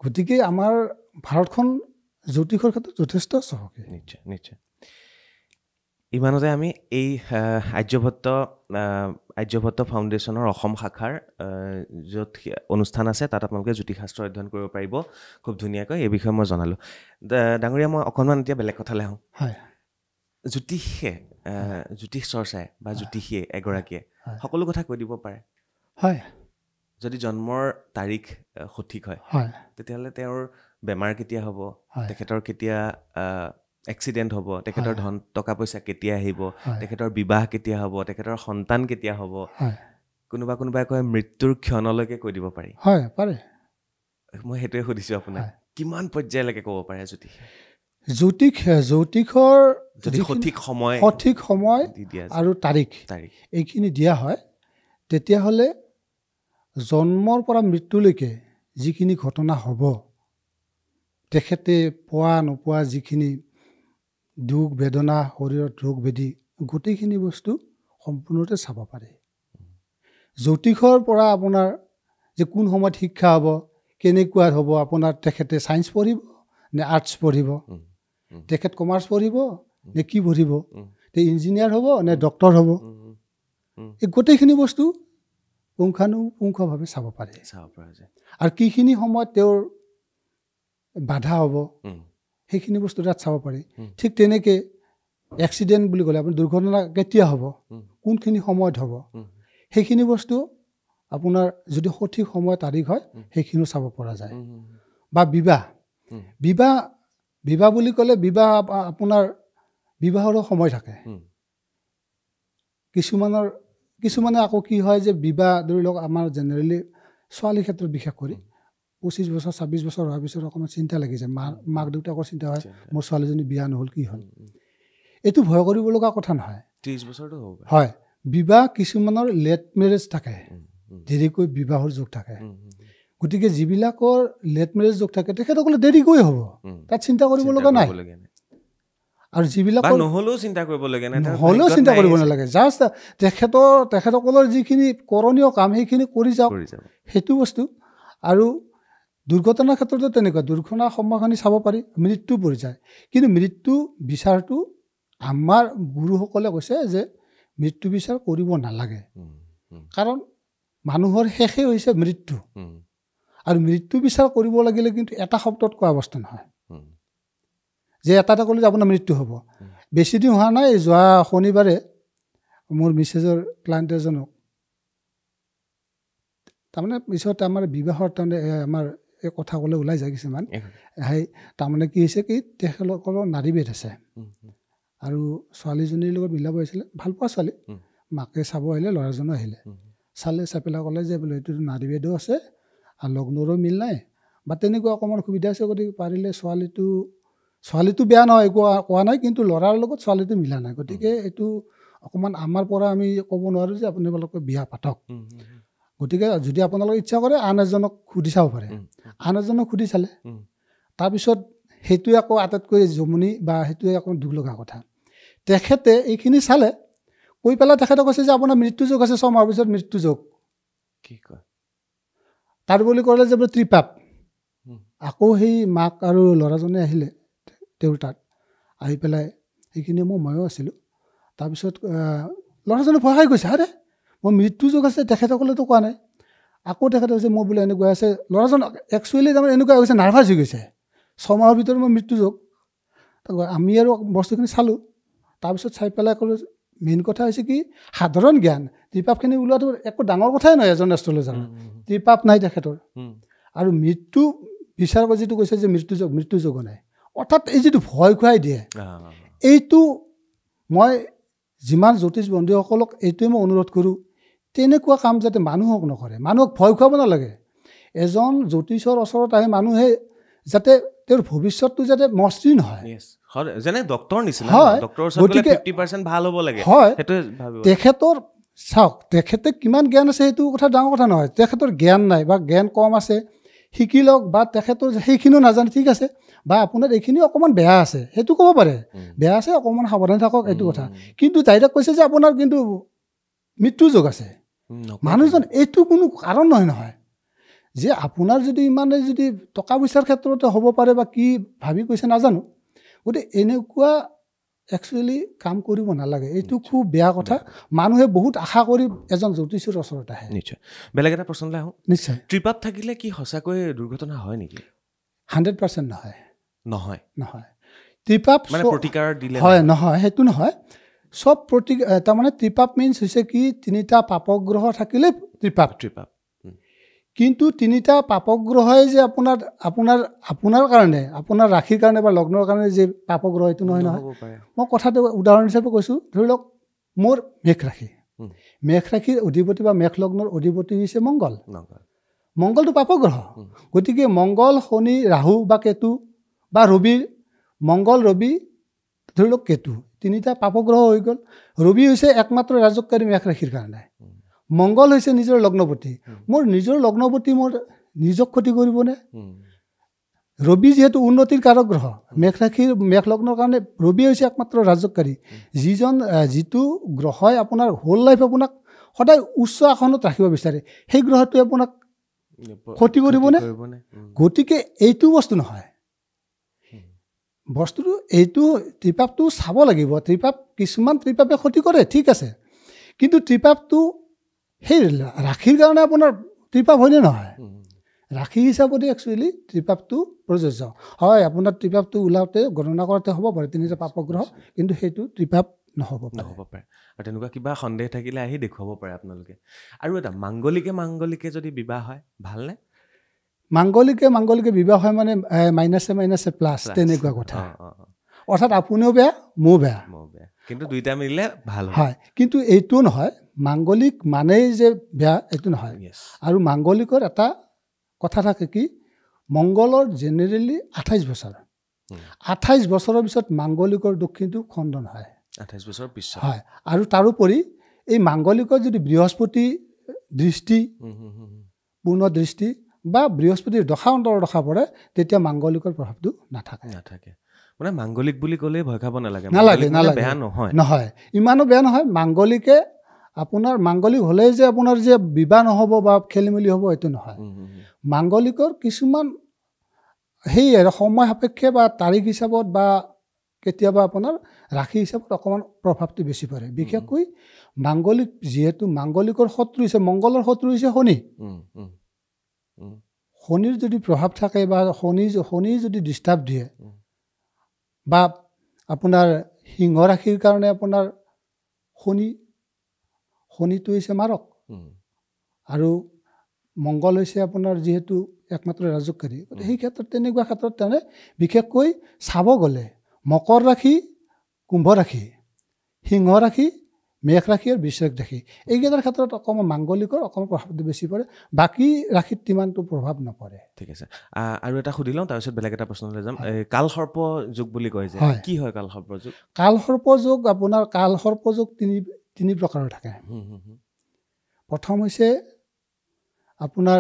গতিকে আমাৰ ভাৰতখন জ্যোতিষৰ ক্ষেত্ৰত যথেষ্ট চহকী। নিশ্চয়। ইমানতে আমি এই আৰ্যভট্ট ফাউণ্ডেশ্যনৰ অসম শাখাৰ য'ত অনুষ্ঠান আছে তাত আপোনালোকে জ্যোতিষশাস্ত্ৰ অধ্যয়ন কৰিব পাৰিব খুব ধুনীয়াকৈ। এই বিষয়ে মই জনালোঁ। ডাঙৰীয়া, মই অকণমান এতিয়া বেলেগ কথালৈ আহোঁ। হয়, জ্যোতিষ চৰ্চাই বা জ্যোতিষীয়ে এগৰাকীয়ে সকলো কথা কৈ দিব পাৰে। হয়, যদি জন্মৰ তাৰিখ সঠিক হয়, তেতিয়াহ'লে তেওঁৰ বেমাৰ কেতিয়া হ'ব, তেখেতৰ কেতিয়া এক্সিডেণ্ট হ'ব, তেখেতৰ ধন টকা পইচা কেতিয়া আহিব, তেখেতৰ বিবাহ কেতিয়া হ'ব, তেখেতৰ সন্তান কেতিয়া হ'ব, কোনোবাই কয় মৃত্যুৰ ক্ষণলৈকে কৈ দিব পাৰি। হয়, পাৰে। মই সেইটোৱে সুধিছোঁ আপোনাক, কিমান পৰ্যায়লৈকে ক'ব পাৰে জ্যোতিষৰ যদি সঠিক সময় আৰু তাৰিখ এইখিনি দিয়া হয়, তেতিয়াহ'লে জন্মৰ পৰা মৃত্যুলৈকে যিখিনি ঘটনা হ'ব, তেখেতে পোৱা নোপোৱা যিখিনি দুখ বেদনা, শৰীৰত ৰোগ ব্যাধি, গোটেইখিনি বস্তু সম্পূৰ্ণতে চাব পাৰে। জ্যোতিষৰ পৰা আপোনাৰ যে কোন সময়ত শিক্ষা হ'ব, কেনেকুৱা হ'ব, আপোনাৰ তেখেতে ছায়েন্স পঢ়িব নে আৰ্টছ পঢ়িব, তেখেত কমাৰ্চ পঢ়িব নে কি পঢ়িব, তে ইঞ্জিনিয়াৰ হ'ব নে ডক্টৰ হ'ব, এই গোটেইখিনি বস্তু পুংখানুপুংখভাৱে চাব পাৰে। আৰু কিখিনি সময়ত তেওঁৰ বাধা হ'ব, সেইখিনি বস্তু তাত চাব পাৰি। ঠিক তেনেকৈ এক্সিডেণ্ট বুলি ক'লে আপুনি দুৰ্ঘটনা কেতিয়া হ'ব, কোনখিনি সময়ত হ'ব, সেইখিনি বস্তু আপোনাৰ যদি সঠিক সময় তাৰিখ হয় সেইখিনিও চাব পৰা যায়। বা বিবাহ বুলি ক'লে আপোনাৰ বিবাহৰো সময় থাকে। কিছুমানে আকৌ কি হয় যে বিবাহ ধৰি লওক আমাৰ জেনেৰেলি ছোৱালীৰ ক্ষেত্ৰত বিশেষ কৰি 25 বছৰ 26 বছৰ হোৱাৰ পিছত অকণমান চিন্তা লাগি যায়, মাক দেউতাকৰ চিন্তা হয়, মোৰ ছোৱালীজনী বিয়া নহ'ল, কি হ'ল। এইটো ভয় কৰিব লগা কথা নহয়। 30 বছৰটো হ'ব। হয়, বিবাহ কিছুমানৰ লেট মেৰেজ থাকে, দেৰিকৈ বিবাহৰ যোগ থাকে। গতিকে যিবিলাকৰ লেট মেৰেজ যোগ থাকে তেখেতসকলে দেৰিকৈ হ'ব, তাত চিন্তা কৰিব লগা নাই। আৰু যিবিলাকৰ নহ'লেও চিন্তা কৰিব নালাগে, জাষ্ট তেখেতসকলৰ যিখিনি কৰণীয় কাম সেইখিনি কৰি যাওক, সেইটো বস্তু। আৰু দুৰ্ঘটনাৰ ক্ষেত্ৰতো তেনেকুৱা, দুৰ্ঘটনাৰ সময়খিনি চাব পাৰি, মৃত্যু পৰি যায়। কিন্তু মৃত্যু বিচাৰটো আমাৰ গুৰুসকলে কৈছে যে মৃত্যু বিচাৰ কৰিব নালাগে, কাৰণ মানুহৰ শেষেই হৈছে মৃত্যু। আৰু মৃত্যু বিচাৰ কৰিব লাগিলে কিন্তু এটা শব্দত কোৱা অৱস্থা নহয় যে এটা ক'লে যে আপোনাৰ মৃত্যু হ'ব। বেছিদিন হোৱা নাই, যোৱা শনিবাৰে মোৰ মিছেজৰ ক্লাইণ্ট এজনক, তাৰমানে পিছত আমাৰ বিবাহৰ তাৰমানে আমাৰ এই কথা ক'লে ওলাই যায় কিছুমান, সেই তাৰমানে কি হৈছে কি তেখেতসকলৰ নাৰীভেদ আছে। আৰু ছোৱালীজনীৰ লগত মিলাব আহিছিলে, ভাল পোৱা ছোৱালী, মাকে চাব আহিলে, ল'ৰাজনো আহিলে, চাই পেলাই ক'লে যে বোলে এইটো নাৰীভেদো আছে আৰু লগ্নৰো মিল নাই বা তেনেকুৱা অকণমান অসুবিধা আছে, গতিকে পাৰিলে ছোৱালীটো বেয়া নহয়, একো কোৱা নাই, কিন্তু ল'ৰাৰ লগত ছোৱালীটো মিলা নাই। গতিকে এইটো অকণমান আমাৰ পৰা আমি ক'ব নোৱাৰোঁ যে আপোনালোকে বিয়া পাতক। গতিকে যদি আপোনালোকে ইচ্ছা কৰে আন এজনক সুধি চাব পাৰে। আন এজনক সুধি চালে, তাৰপিছত সেইটোৱে আকৌ আটাইতকৈ জমনি বা সেইটোৱে আকৌ দুখ লগা কথা, তেখেতে এইখিনি চালে, কৈ পেলাই তেখেতে কৈছে যে আপোনাৰ মৃত্যু যোগ আছে, 6 মাহৰ পিছত মৃত্যু যোগ। কি কয়? তাৰ বুলি ক'লে যে বোলে ত্ৰিপাপ। আকৌ সেই মাক আৰু ল'ৰাজনে আহিলে তেওঁৰ তাত, আহি পেলাই সেইখিনি ময়ো আছিলোঁ। তাৰপিছত ল'ৰাজনে ভয় খাই গৈছে, আৰে মই মৃত্যু যোগ আছে, তেখেতসকলেতো কোৱা নাই। আকৌ তেখেতে কৈছে মই বোলে এনেকুৱা আছে, ল'ৰাজন একচুৱেলি তাৰমানে এনেকুৱা হৈছে, নাৰ্ভাছ হৈ গৈছে, 6 মাহৰ ভিতৰত মই মৃত্যু যোগ। আমি আৰু বস্তুখিনি চালোঁ, তাৰপিছত চাই পেলাই ক'লোঁ মেইন কথা হৈছে কি সাধাৰণ জ্ঞান, ত্ৰিপাপখিনি ওলোৱাটো একো ডাঙৰ কথাই নহয় এজন এষ্ট্ৰলজাৰ, ত্ৰিপাপ নাই তেখেতৰ। আৰু মৃত্যু বিচাৰ যিটো কৈছে যে মৃত্যু যোগ নাই, অৰ্থাৎ এই যিটো ভয় খুৱাই দিয়ে এইটো মই যিমান জ্যোতিষ বন্ধুসকলক এইটোৱে মই অনুৰোধ কৰোঁ তেনেকুৱা কাম যাতে মানুহক নকৰে মানুহক ভয় খুৱাব নালাগে এজন জ্যোতিষৰ ওচৰত আহি মানুহে যাতে তেওঁৰ ভৱিষ্যতটো যাতে মসৃণ হয় যেনে ডক্টৰ নিচিনা ডক্টৰৰ ওচৰত গ'লে 50% ভাল হ'ব লাগে সেইটোৱে ভাবিব তেখেতৰ চাওক তেখেতে কিমান জ্ঞান আছে সেইটো কথা ডাঙৰ কথা নহয় তেখেতৰ জ্ঞান নাই বা জ্ঞান কম আছে শিকি লওক বা তেখেতৰ সেইখিনিও নাজানে ঠিক আছে বা আপোনাৰ এইখিনি অকণমান বেয়া আছে সেইটো ক'ব পাৰে বেয়া আছে অকণমান সাৱধান থাকক এইটো কথা কিন্তু ডাইৰেক্ট কৈছে যে আপোনাৰ কিন্তু মৃত্যুৰ যোগ আছে মানুহজন এইটো কোনো কাৰণ নহয় যে আপোনাৰ যদি ইমানে যদি টকা পইচাৰ ক্ষেত্ৰতে হ'ব পাৰে বা কি ভাবি কৈছে নাজানো গতিকে এনেকুৱা একচুৱেলি কাম কৰিব নালাগে এইটো খুব বেয়া কথা মানুহে বহুত আশা কৰি এজন জ্যোতিষৰ ওচৰত আহে নিশ্চয় বেলেগ এটা প্ৰশ্নলৈ আহোঁ নিশ্চয় ট্ৰিপ আপ থাকিলে কি সঁচাকৈ দুৰ্ঘটনা হয় নেকি 100% নহয় নহয় নহয় ট্ৰিপ আপ মানে প্ৰতিকাৰ দিলে হয় নহয় সেইটো নহয় সব তাৰমানে ট্ৰিপ আপ মিনছ হৈছে কি তিনিটা পাপগ্ৰহ থাকিলে ট্ৰিপ আপ কিন্তু তিনিটা পাপগ্ৰহই যে আপোনাৰ কাৰণে আপোনাৰ ৰাশিৰ কাৰণে বা লগ্নৰ কাৰণে যে পাপগ্ৰহ এইটো নহয় মই কথাটো উদাহৰণ হিচাপে কৈছোঁ ধৰি লওক মোৰ মেষ ৰাশিৰ অধিপতি বা মেষ লগ্নৰ অধিপতি হৈছে মংগলটো পাপগ্ৰহ গতিকে মংগল শনি ৰাহু বা কেতু বা ৰবি মংগল ৰবি ধৰি লওক কেতু তিনিটা পাপগ্ৰহ হৈ গ'ল ৰবি হৈছে একমাত্ৰ ৰাজত্বকাৰী মেষ ৰাশিৰ কাৰণে মংগল হৈছে নিজৰ লগ্নপতি মোৰ নিজৰ লগ্নপতি মোৰ নিজক ক্ষতি কৰিবনে ৰবি যেহেতু উন্নতিৰ কাৰক গ্ৰহ মেষ লগ্নৰ কাৰণে ৰবি হৈছে একমাত্ৰ ৰাজত্বকাৰী যিটো গ্ৰহই আপোনাৰ হোল লাইফ আপোনাক সদায় উচ্চ আসনত ৰাখিব বিচাৰে সেই গ্ৰহটোৱে আপোনাক ক্ষতি কৰিবনে গতিকে এইটো বস্তু নহয় বস্তুটো এইটো ত্ৰিপাপটো চাব লাগিব কিছুমান ত্ৰিপাপে ক্ষতি কৰে ঠিক আছে কিন্তু ত্ৰিপাপটো সেই ৰাশিৰ কাৰণে আপোনাৰ ত্ৰিপাপ হয়নে নহয় ৰাশি হিচাপতে একচুৱেলি ত্ৰিপাপটো প্ৰযোজ্য হয় আপোনাৰ ত্ৰিপাপটো ওলাওঁতে গণনা কৰোঁতে হ'ব পাৰে তিনিটা পাপগ্ৰহ কিন্তু সেইটো ত্ৰিপাপ নহ'ব পাৰে আৰু তেনেকুৱা কিবা সন্দেহ থাকিলে আহি দেখুৱাব পাৰে আপোনালোকে আৰু এটা মাংগলিকে যদি বিবাহ হয় ভালনে মাংগলিকে বিবাহ হয় মানে মাইনাছে প্লাছ তেনেকুৱা কথা অৰ্থাৎ আপুনিও বেয়া ময়ো বেয়া কিন্তু দুইটা মিলিলে ভাল হয় কিন্তু এইটো নহয় মাংগলিক মানেই যে বেয়া এইটো নহয় আৰু মাংগলিকৰ এটা কথা থাকে কি মংগলৰ জেনেৰেলি 28 বছৰ 28 বছৰৰ পিছত মাংগলিকৰ দক্ষিণটো খণ্ডন হয় 28 বছৰৰ পিছত হয় আৰু তাৰোপৰি এই মাংগলিকৰ যদি বৃহস্পতি দৃষ্টি পূৰ্ণ দৃষ্টি বা বৃহস্পতিৰ দশা অন্তৰৰ দশা পৰে তেতিয়া মাংগলিকৰ প্ৰভাৱটো নাথাকে মানে মাংগলিক বুলি ক'লে ভয় খাব নালাগে বেয়া নহয় ইমানো বেয়া নহয় মাংগলিকে আপোনাৰ মাংগলিক হ'লেই যে আপোনাৰ যে বিবাহ নহ'ব বা খেলি মেলি হ'ব এইটো নহয় মাংগলিকৰ কিছুমান সেই আৰু সময় সাপেক্ষে বা তাৰিখ হিচাপত বা কেতিয়াবা আপোনাৰ ৰাশি হিচাপত অকণমান প্ৰভাৱটো বেছি পৰে বিশেষকৈ মাংগলিক যিহেতু মাংগলিকৰ শত্ৰু হৈছে মংগলৰ শত্ৰু হৈছে শনিৰ যদি প্ৰভাৱ থাকে বা শনি যদি ডিষ্টাৰ্ব দিয়ে বা আপোনাৰ সিংহ ৰাশিৰ কাৰণে আপোনাৰ শনিটো হৈছে মাৰক আৰু মংগল হৈছে আপোনাৰ যিহেতু একমাত্ৰ ৰাজত্বকাৰী সেই ক্ষেত্ৰত তেনেকুৱা ক্ষেত্ৰত তেনে বিশেষকৈ চাব গ'লে মকৰ ৰাশি কুম্ভ ৰাশি সিংহ ৰাশি মেষ ৰাশি আৰু বৃশ্চিক ৰাশি এইকেইটাৰ ক্ষেত্ৰত অকণমান মাংগলিকৰ অকণমান প্ৰভাৱটো বেছি পৰে বাকী ৰাশিত ইমানটো প্ৰভাৱ নপৰে ঠিক আছে আৰু এটা সুধি লওঁ তাৰপিছত বেলেগ এটা প্ৰশ্নলৈ যাম কালসৰ্প যোগ বুলি কয় যে কি হয় কালসৰ্প যোগ আপোনাৰ কালসৰ্প যোগ তিনি প্ৰকাৰৰ থাকে প্ৰথম হৈছে আপোনাৰ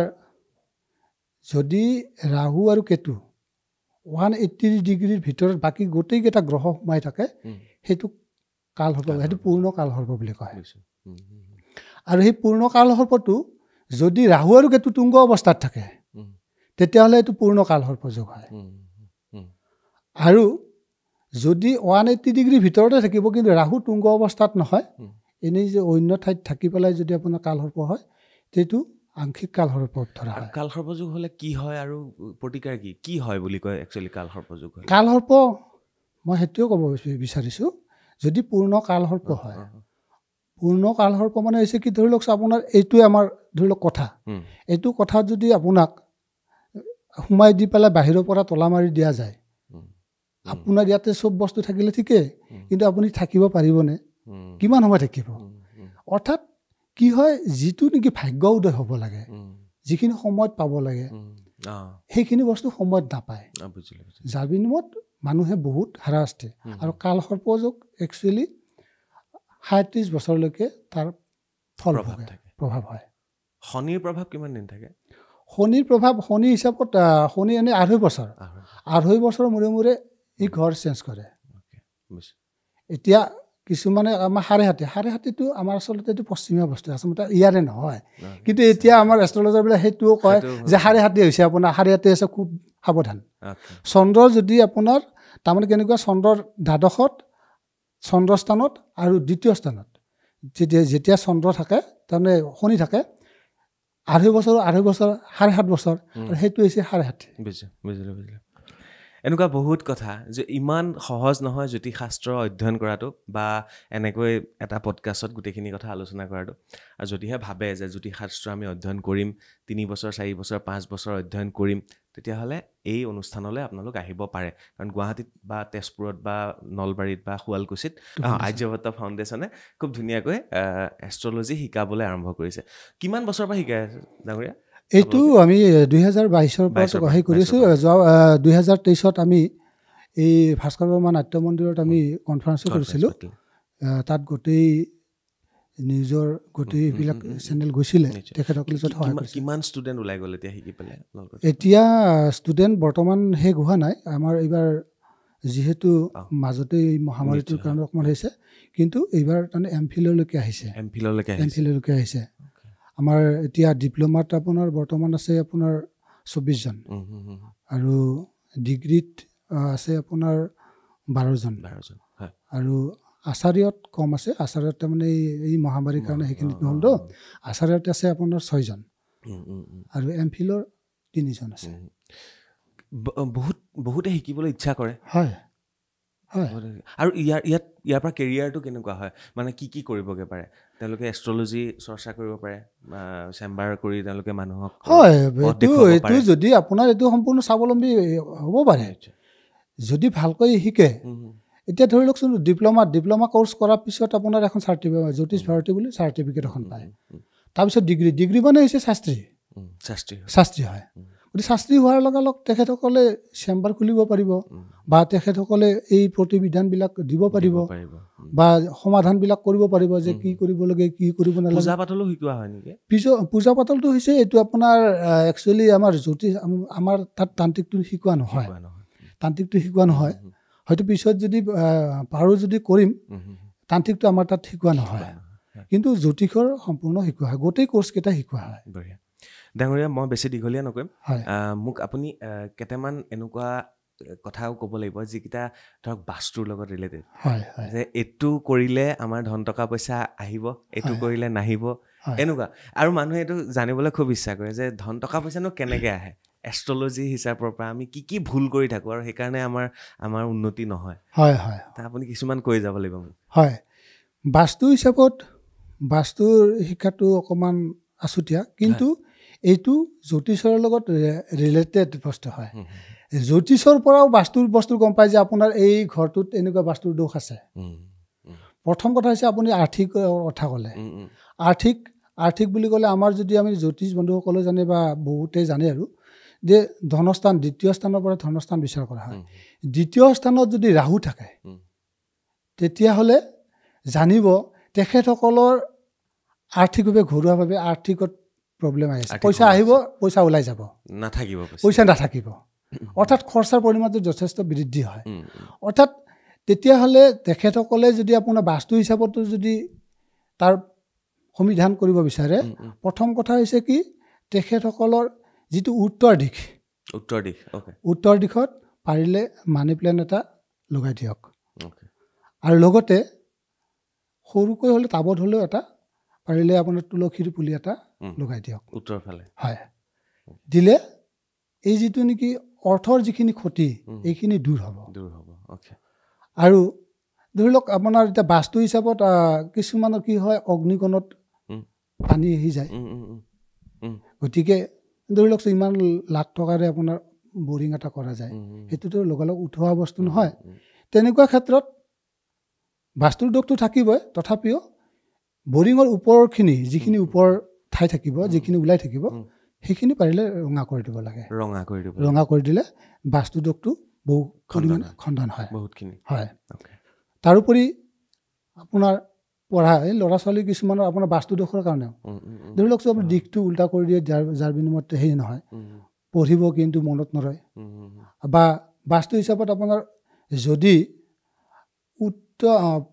যদি ৰাহু আৰু কেতু 180 ডিগ্ৰীৰ ভিতৰত বাকী গোটেইকেইটা গ্ৰহ সোমাই থাকে সেইটো কালসৰ্প সেইটো পূৰ্ণ কালসৰ্প বুলি কয় আৰু সেই পূৰ্ণ কালসৰ্পটো যদি ৰাহু আৰু কেতু তুংগ অৱস্থাত থাকে তেতিয়াহ'লে এইটো পূৰ্ণ কালসৰ্প যোগ হয় আৰু যদি 180 ডিগ্ৰীৰ ভিতৰতে থাকিব কিন্তু ৰাহু তুংগ অৱস্থাত নহয় এনেই যে অন্য ঠাইত থাকি পেলাই যদি আপোনাৰ কালসৰ্প হয় সেইটো আংশিক কালসৰ্পত ধৰা হয় কালসৰ্প যোগ হ'লে কি হয় আৰু প্ৰতিকাৰ কি হয় বুলি কয় একচুৱেলি কালসৰ্প যোগ হয় কালসৰ্প মই সেইটোৱে ক'ব বিচাৰিছোঁ যদি পূৰ্ণ কালসৰ্প হয় পূৰ্ণ কালসৰ্প মানে হৈছে কি ধৰি লওক আপোনাৰ এইটোৱে আমাৰ ধৰি লওক কথা এইটো কথাত যদি আপোনাক সোমাই দি পেলাই বাহিৰৰ পৰা তলা মাৰি দিয়া যায় আপোনাৰ ইয়াতে চব বস্তু থাকিলে ঠিকেই, কিন্তু আপুনি থাকিব পাৰিবনে, কিমান সময় থাকিব? অৰ্থাৎ কি হয়, যিটো নেকি ভাগ্য উদয় হ'ব লাগে, যিখিনি সময়ত পাব লাগে, সেইখিনি বস্তু সময়ত নাপায়। যাৰ বিনিময়ত মানুহে বহুত হাৰাশাস্তি। আৰু কাল সৰ্পযোগ একচুৱেলি ৩৭ বছৰলৈকে তাৰ ফল প্ৰভাৱ হয়। শনিৰ প্ৰভাৱ কিমান দিন থাকে? শনিৰ প্ৰভাৱ, শনি হিচাপত শনি এনেই ২.৫ বছৰ, ২.৫ বছৰৰ মূৰে মূৰে ই ঘৰ চেঞ্জ কৰে। এতিয়া কিছুমানে আমাৰ সাড়ে-সাতিটো আমাৰ আচলতে এইটো পশ্চিমীয়া বস্তু, আচলতে ইয়াৰে নহয়। কিন্তু এতিয়া আমাৰ এষ্ট্ৰলজাৰবিলাক সেইটোও কয় যে সাড়ে-সাতি হৈছে আপোনাৰ, সাড়ে-সাতি হৈছে, খুব সাৱধান। চন্দ্ৰ যদি আপোনাৰ তাৰমানে কেনেকুৱা, চন্দ্ৰৰ দ্বাদশত, চন্দ্ৰস্থানত আৰু দ্বিতীয় স্থানত যেতিয়া চন্দ্ৰ থাকে, তাৰমানে শনি থাকে, ২.৫ বছৰ, ২.৫ বছৰ, ৭.৫ বছৰ, আৰু সেইটো হৈছে সাড়ে-সাতি। বুজিলোঁ। এনেকুৱা বহুত কথা যে ইমান সহজ নহয় জ্যোতিষশাস্ত্ৰ অধ্যয়ন কৰাটো, বা এনেকৈ এটা পডকাষ্টত গোটেইখিনি কথা আলোচনা কৰাটো। আৰু যদিহে ভাবে যে জ্যোতিষশাস্ত্ৰ আমি অধ্যয়ন কৰিম, 3 বছৰ, 4 বছৰ, 5 বছৰ অধ্যয়ন কৰিম, তেতিয়াহ'লে এই অনুষ্ঠানলৈ আপোনালোক আহিব পাৰে। কাৰণ গুৱাহাটীত বা তেজপুৰত বা নলবাৰীত বা শুৱালকুছিত আৰ্যভট্ট ফাউণ্ডেশ্যনে খুব ধুনীয়াকৈ এষ্ট্ৰলজি শিকাবলৈ আৰম্ভ কৰিছে। কিমান বছৰৰ পৰা শিকাই আছে ডাঙৰীয়া? এইটো আমি 2022-ৰ পৰা হেৰি কৰিছোঁ। 2023-ত আমি এই ভাস্কৰ বৰ্মা নাট্য মন্দিৰত আমি কনফাৰেঞ্চো কৰিছিলোঁ। তাত গোটেই নিউজৰ গোটেইবিলাক চেনেল গৈছিলে, তেখেতসকলে য'ত সহায় কৰিছে। কিমান ষ্টুডেণ্ট ওলাই গ'ল এতিয়া শিকি পেলাই? এতিয়া ষ্টুডেণ্ট বৰ্তমান শেষ হোৱা নাই আমাৰ। এইবাৰ যিহেতু মাজতে এই মহামাৰীটোৰ কাৰণে অকণমান হৈছে, কিন্তু এইবাৰ তাৰমানে এমফিললৈকে আহিছে। আমাৰ এতিয়া ডিপ্ল'মাত আপোনাৰ বৰ্তমান আছে আপোনাৰ 24 জন, আৰু ডিগ্ৰীত আছে আপোনাৰ 12 জন, আৰু আচাৰ্যত কম আছে। আচাৰ্যত তাৰমানে এই মহামাৰীৰ কাৰণে সেইখিনি নহ'ল তো, আচাৰ্যত আছে আপোনাৰ 6 জন, আৰু এমফিলৰ 3 জন আছে। বহুতে শিকিবলৈ ইচ্ছা কৰে। হয়। আৰু ইয়াৰ পৰা কেৰিয়াৰটো কেনেকুৱা হয়? মানে কি কৰিবগৈ পাৰে তেওঁলোকে? এষ্ট্ৰলজি চৰ্চা কৰিব পাৰে, চেম্বাৰ কৰি তেওঁলোকে মানুহক হয়। এইটো যদি আপোনাৰ এইটো সম্পূৰ্ণ স্বাৱলম্বী হ'ব পাৰে যদি ভালকৈ শিকে। এতিয়া ধৰি লওকচোন, ডিপ্ল'মা কোৰ্চ কৰাৰ পিছত আপোনাৰ এখন চাৰ্টিফিকেট, জ্যোতিষ ভাৰতী বুলি চাৰ্টিফিকেট এখন পায়। তাৰপিছত ডিগ্ৰী মানে হৈছে শাস্ত্ৰী হয়। গতিকে শাস্ত্ৰী হোৱাৰ লগে লগে তেখেতসকলে চেম্বাৰ খুলিব পাৰিব, বা তেখেতসকলে এই প্ৰতিবিধানবিলাক দিব পাৰিব, বা সমাধানবিলাক কৰিব পাৰিব যে কি কৰিব লাগে, কি কৰিব নালাগে। পূজা পাতলো শিকোৱা হয় নেকি? পূজা পাতলটো হৈছে এইটো আপোনাৰ একচুৱেলি আমাৰ জ্যোতিষ, আমাৰ তাত তান্ত্ৰিকটো শিকোৱা নহয়। হয়তো পিছত যদি পাৰোঁ যদি কৰিম, তান্ত্ৰিকটো আমাৰ তাত শিকোৱা নহয়, কিন্তু জ্যোতিষৰ সম্পূৰ্ণ শিকোৱা হয়, গোটেই কোৰ্চকেইটা শিকোৱা হয়। বঢ়িয়া ডাঙৰীয়া, মই বেছি দীঘলীয়া নকৰিম। মোক আপুনি কেইটামান এনেকুৱা কথাও ক'ব লাগিব যিকেইটা ধৰক বাস্তুৰ লগত ৰিলেটেড, যে এইটো কৰিলে আমাৰ ধন টকা পইচা আহিব, এইটো কৰিলে নাহিব, এনেকুৱা। আৰু মানুহে এইটো জানিবলৈ খুব ইচ্ছা কৰে যে ধন টকা পইচানো কেনেকৈ আহে, এষ্ট্ৰলজি হিচাপৰ পৰা আমি কি ভুল কৰি থাকোঁ, আৰু সেইকাৰণে আমাৰ উন্নতি নহয়। আপুনি কিছুমান কৈ যাব লাগিব মোক। হয়, বাস্তু হিচাপত বাস্তুৰ শিক্ষাটো অকণমান আছুতীয়া, কিন্তু এইটো জ্যোতিষৰ লগত ৰিলেটেড বস্তু হয়। জ্যোতিষৰ পৰাও বাস্তুৰ বস্তু গম পায় যে আপোনাৰ এই ঘৰটোত এনেকুৱা বাস্তুৰ দোষ আছে। প্ৰথম কথা হৈছে আপুনি আৰ্থিক কথা ক'লে। আৰ্থিক বুলি ক'লে আমাৰ যদি আমি জ্যোতিষ বন্ধুসকলে জানে, বা বহুতে জানে আৰু, যে ধনস্থান, দ্বিতীয় স্থানৰ পৰা ধনস্থান বিচাৰ কৰা হয়। দ্বিতীয় স্থানত যদি ৰাহু থাকে, তেতিয়াহ'লে জানিব তেখেতসকলৰ আৰ্থিকভাৱে ঘৰুৱাভাৱে আৰ্থিকত প্ৰব্লেম আহিছে। পইচা আহিব, পইচা ওলাই যাব, পইচা নাথাকিব। অৰ্থাৎ খৰচাৰ পৰিমাণটো যথেষ্ট বৃদ্ধি হয়। অৰ্থাৎ তেতিয়াহ'লে তেখেতসকলে যদি আপোনাৰ বাস্তু হিচাপতো যদি তাৰ সমিধান কৰিব বিচাৰে, প্ৰথম কথা হৈছে কি, তেখেতসকলৰ যিটো উত্তৰ দিশত পাৰিলে মানি প্লেণ্ট এটা লগাই দিয়ক, আৰু লগতে সৰুকৈ হ'লে টাবত হ'লেও এটা পাৰিলে আপোনাৰ তুলসীৰ পুলি এটা লগাই দিয়ক উত্তৰ ফালে। হয়, দিলে এই যিটো নেকি অৰ্থৰ যিখিনি ক্ষতি, এইখিনি দূৰ হ'ব। আৰু ধৰি লওক আপোনাৰ এতিয়া বাস্তু হিচাপত কিছুমানৰ কি হয়, অগ্নিকণত পানী আহি যায়। গতিকে ধৰি লওকচোন, ইমান লাখ টকাৰে আপোনাৰ বৰিং এটা কৰা যায় সেইটোতো লগালগ উঠোৱা বস্তু নহয় তেনেকুৱা ক্ষেত্ৰত বাস্তুৰ দোষটো থাকিবই তথাপিও বৰিঙৰ ওপৰৰখিনি যিখিনি ওপৰ ঠাই থাকিব যিখিনি ওলাই থাকিব সেইখিনি পাৰিলে ৰঙা কৰি দিব লাগে ৰঙা কৰি দিলে বাস্তু দোষটো বহু পৰিমাণে খণ্ডন হয় বহুতখিনি হয় তাৰোপৰি আপোনাৰ পঢ়া এই ল'ৰা ছোৱালী কিছুমানৰ আপোনাৰ বাস্তু দোষৰ কাৰণেও ধৰি লওক আপোনাৰ দিশটো উল্টা কৰি দিয়ে যাৰ বিনিময়ত হেৰি নহয় পঢ়িব কিন্তু মনত নৰয় বা বাস্তু হিচাপত আপোনাৰ যদি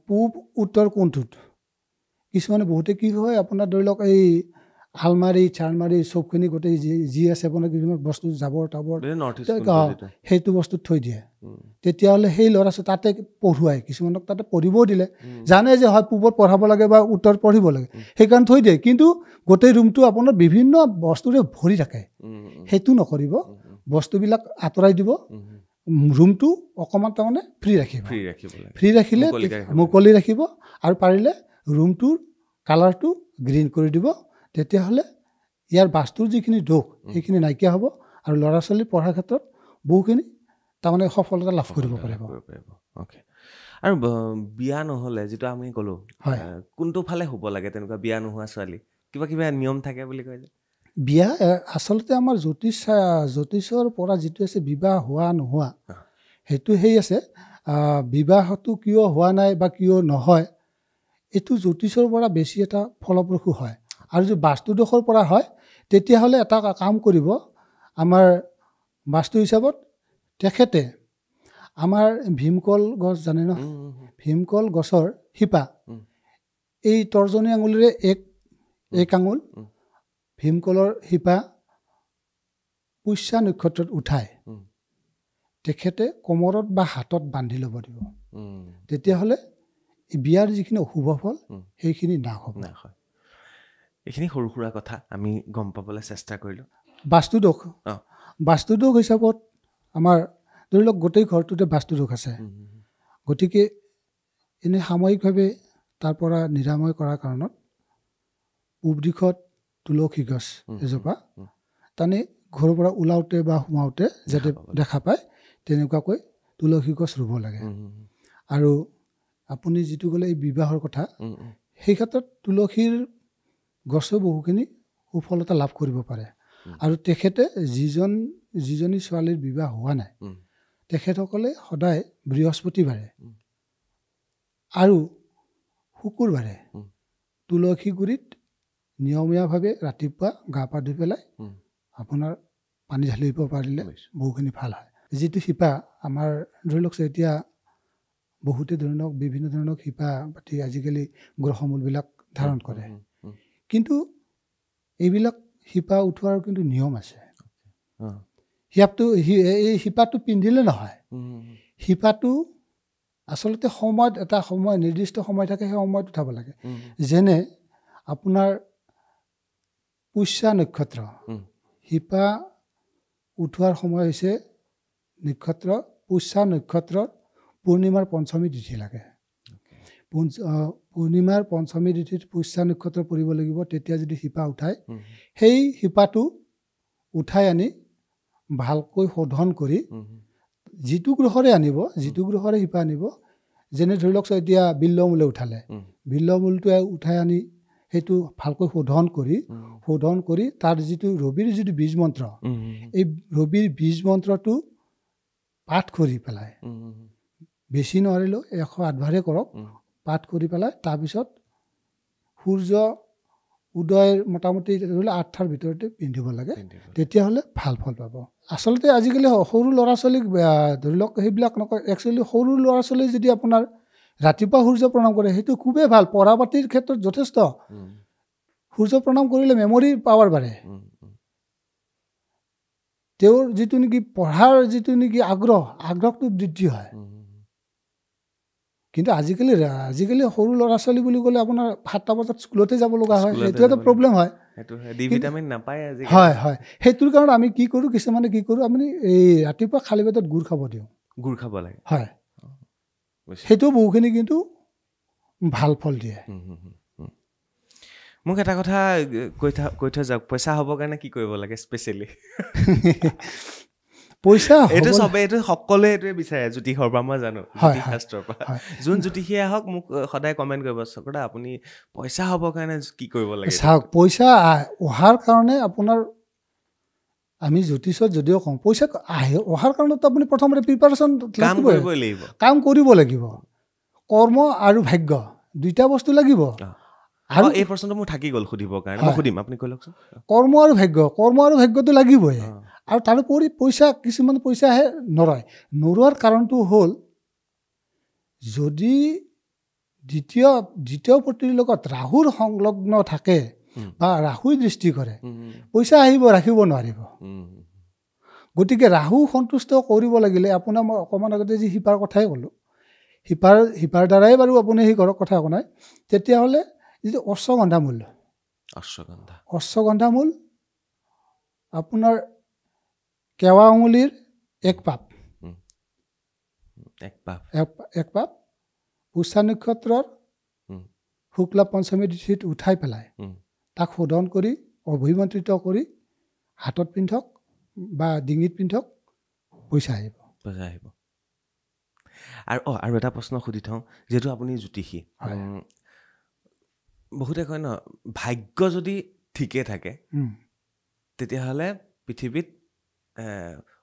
পূব উত্তৰ কোণটোত কিছুমানে বহুতে কি হয় আপোনাৰ ধৰি লওক এই আলমাৰি চালমাৰি চবখিনি গোটেই যি আছে আপোনাৰ কিছুমান বস্তু জাবৰ তাবৰ সেইটো বস্তুত থৈ দিয়ে তেতিয়াহ'লে সেই ল'ৰা ছোৱালী তাতে পঢ়ুৱাই কিছুমানক তাতে পঢ়িবও দিলে জানে যে হয় পূবত পঢ়াব লাগে বা উত্তৰত পঢ়িব লাগে সেইকাৰণে থৈ দিয়ে কিন্তু গোটেই ৰুমটো আপোনাৰ বিভিন্ন বস্তুৰে ভৰি থাকে সেইটো নকৰিব বস্তুবিলাক আঁতৰাই দিব ৰুমটো অকণমান তাৰমানে ফ্ৰী ৰাখিলে মুকলি ৰাখিব আৰু পাৰিলে ৰুমটোৰ কালাৰটো গ্ৰীণ কৰি দিব তেতিয়াহ'লে ইয়াৰ বাস্তুৰ যিখিনি দোষ সেইখিনি নাইকিয়া হ'ব আৰু ল'ৰা ছোৱালী পঢ়াৰ ক্ষেত্ৰত বহুখিনি তাৰমানে সফলতা লাভ কৰিব পাৰিব আৰু বিয়া নহ'লে যিটো আমি ক'লোঁ কোনটো ফালে হ'ব লাগে তেনেকুৱা বিয়া নোহোৱা ছোৱালী কিবা নিয়ম থাকে বুলি কয় যে বিয়া আচলতে আমাৰ জ্যোতিষৰ পৰা যিটো আছে বিবাহ হোৱা নোহোৱা সেইটো সেই আছে বিবাহটো কিয় হোৱা নাই বা কিয় নহয় এইটো জ্যোতিষৰ পৰা বেছি এটা ফলপ্ৰসূ হয় আৰু যদি বাস্তুদোষৰ পৰা হয় তেতিয়াহ'লে এটা কাম কৰিব আমাৰ বাস্তু হিচাপত তেখেতে আমাৰ ভীমকল গছ জানে ন ভীমকল গছৰ শিপা এই তৰ্জনী আঙুলিৰে এক আঙুল ভীমকলৰ শিপা পুষ্যা নক্ষত্ৰত উঠাই তেখেতে কোমৰত বা হাতত বান্ধি ল'ব দিব তেতিয়াহ'লে বিয়াৰ যিখিনি অশুভ ফল সেইখিনি নাশ হ'ব এইখিনি সৰু সুৰা কথা আমি গম পাবলৈ চেষ্টা কৰিলোঁ বাস্তুদোষ হিচাপত আমাৰ ধৰি লওক গোটেই ঘৰটোতে বাস্তুদোষ আছে গতিকে এনে সাময়িকভাৱে তাৰ পৰা নিৰাময় কৰাৰ কাৰণত পূব দিশত তুলসী গছ এজোপা তানে ঘৰৰ পৰা ওলাওঁতে বা সোমাওঁতে যাতে দেখা পায় তেনেকুৱাকৈ তুলসী গছ ৰুব লাগে আৰু আপুনি যিটো ক'লে এই বিবাহৰ কথা সেই ক্ষেত্ৰত তুলসীৰ গছেও বহুখিনি সুফলতা লাভ কৰিব পাৰে আৰু তেখেতে যিজনী ছোৱালীৰ বিবাহ হোৱা নাই তেখেতসকলে সদায় বৃহস্পতিবাৰে আৰু শুকুৰবাৰে তুলসী গুৰিত নিয়মীয়াভাৱে ৰাতিপুৱা গা পা ধুই পেলাই আপোনাৰ পানী ঢালিব পাৰিলে বহুখিনি ভাল হয় যিটো শিপা আমাৰ ধৰি লওক এতিয়া বহুতে ধৰণৰ বিভিন্ন ধৰণৰ শিপা পাতি আজিকালি গ্ৰহমূলবিলাক ধাৰণ কৰে কিন্তু এইবিলাক শিপা উঠোৱাৰ কিন্তু নিয়ম আছে এই শিপাটো পিন্ধিলে নহয় শিপাটো আচলতে সময়ত এটা সময় নিৰ্দিষ্ট সময় থাকে সেই সময়ত উঠাব লাগে যেনে আপোনাৰ পুষ্যা নক্ষত্ৰ শিপা উঠোৱাৰ সময় হৈছে নক্ষত্ৰ পুষ্যা নক্ষত্ৰৰ পূৰ্ণিমাৰ পঞ্চমী তিথি লাগে পূৰ্ণিমাৰ পঞ্চমী তিথিত পুষ্যা নক্ষত্ৰ পৰিব লাগিব তেতিয়া যদি শিপা উঠায় সেই শিপাটো উঠাই আনি ভালকৈ শোধন কৰি যিটো গ্ৰহৰে শিপা আনিব যেনে ধৰি লওক এতিয়া বিল্লমূলে উঠালে বিল্লমূলটোৱে উঠাই আনি সেইটো ভালকৈ শোধন কৰি তাৰ যিটো ৰবিৰ যিটো বীজ মন্ত্ৰ এই ৰবিৰ বীজ মন্ত্ৰটো পাঠ কৰি পেলাই বেছি নোৱাৰিলেও 108 বাৰে কৰক পাঠ কৰি পেলাই তাৰপিছত সূৰ্য উদয়ৰ মোটামুটি ধৰি লওক 8টাৰ ভিতৰতে পিন্ধিব লাগে তেতিয়াহ'লে ভাল ফল পাব আচলতে আজিকালি সৰু ল'ৰা ছোৱালীক ধৰি লওক সেইবিলাক নকয় একচুৱেলি সৰু ল'ৰা ছোৱালী যদি আপোনাৰ ৰাতিপুৱা সূৰ্য প্ৰণাম কৰে সেইটো খুবেই ভাল পঢ়া পাতিৰ ক্ষেত্ৰত যথেষ্ট সূৰ্য প্ৰণাম কৰিলে মেমৰি পাৱাৰ বাঢ়ে তেওঁৰ যিটো নেকি পঢ়াৰ যিটো নেকি আগ্ৰহটো বৃদ্ধি হয় কিন্তু আজিকালি সৰু ল'ৰা ছোৱালী বুলি ক'লে আপোনাৰ 7টা বজাত স্কুলতে যাব লগা হয় সেইটো এটা প্ৰব্লেম হয় হয় সেইটোৰ কাৰণে আমি কি কৰোঁ কিছুমানে কি কৰোঁ আমি এই ৰাতিপুৱা খালী পেটত গুড় খাব দিওঁ গুড় খাব লাগে হয় সেইটো বহুখিনি কিন্তু ভাল ফল দিয়ে মোক এটা কথা কৈ থৈ যাওক পইচা হ'বৰ কাৰণে কি কৰিব লাগে স্পেচিয়েলি পইচা এইটো চবে এইটো সকলোৱে এইটোৱে বিচাৰে জ্যোতিষৰ পৰা মই জানো জ্যোতিষ শাস্ত্ৰৰ পৰা যোন জ্যোতিষীয়ে আহক মোক সদায় কমেণ্ট কৰিব চকৰা আপুনি পইচা হ'বৰ কাৰণে কি কৰিব লাগে চাওক পইচা অহাৰ কাৰণে আপোনাৰ আমি জ্যোতিষত যদিও কওঁ পইচা অহাৰ কাৰণেতো আপুনি প্ৰথমতে প্ৰিপাৰেশ্যন কাম কৰিবই লাগিব কাম কৰিব লাগিব কৰ্ম আৰু ভাগ্য দুইটা বস্তু লাগিব আৰু এই প্ৰশ্নটো মোৰ থাকি গ'ল সুধিবৰ কাৰণে মই সুধিম আপুনি কৈ লওকচোন কৰ্ম আৰু ভাগ্যটো লাগিবই আৰু তাৰোপৰি পইচা কিছুমান পইচা আহে নৰোৱাৰ কাৰণটো হ'ল যদি দ্বিতীয় পতিৰ লগত ৰাহুৰ সংলগ্ন থাকে বা ৰাহুই দৃষ্টি কৰে পইচা আহিব ৰাখিব নোৱাৰিব গতিকে ৰাহু সন্তুষ্ট কৰিব লাগিলে আপোনাৰ মই অকণমান আগতে যি শিপাৰ কথাই ক'লোঁ শিপাৰ দ্বাৰাই বাৰু আপুনি সেই ঘৰৰ কথা একো নাই তেতিয়াহ'লে যিটো অশ্বগন্ধা মূল আপোনাৰ কেৱা আঙুলিৰ এক পাপ পুষ্যা নক্ষত্ৰৰ শুক্লা পঞ্চমী তিথিত উঠাই পেলাই তাক শোধন কৰি অভিমন্ত্ৰিত কৰি হাতত পিন্ধক বা ডিঙিত পিন্ধক পইচা আহিব আৰু এটা প্ৰশ্ন সুধি থওঁ যিহেতু আপুনি জ্যোতিষী বহুতে কয় ন ভাগ্য যদি ঠিকে থাকে তেতিয়াহ'লে পৃথিৱীত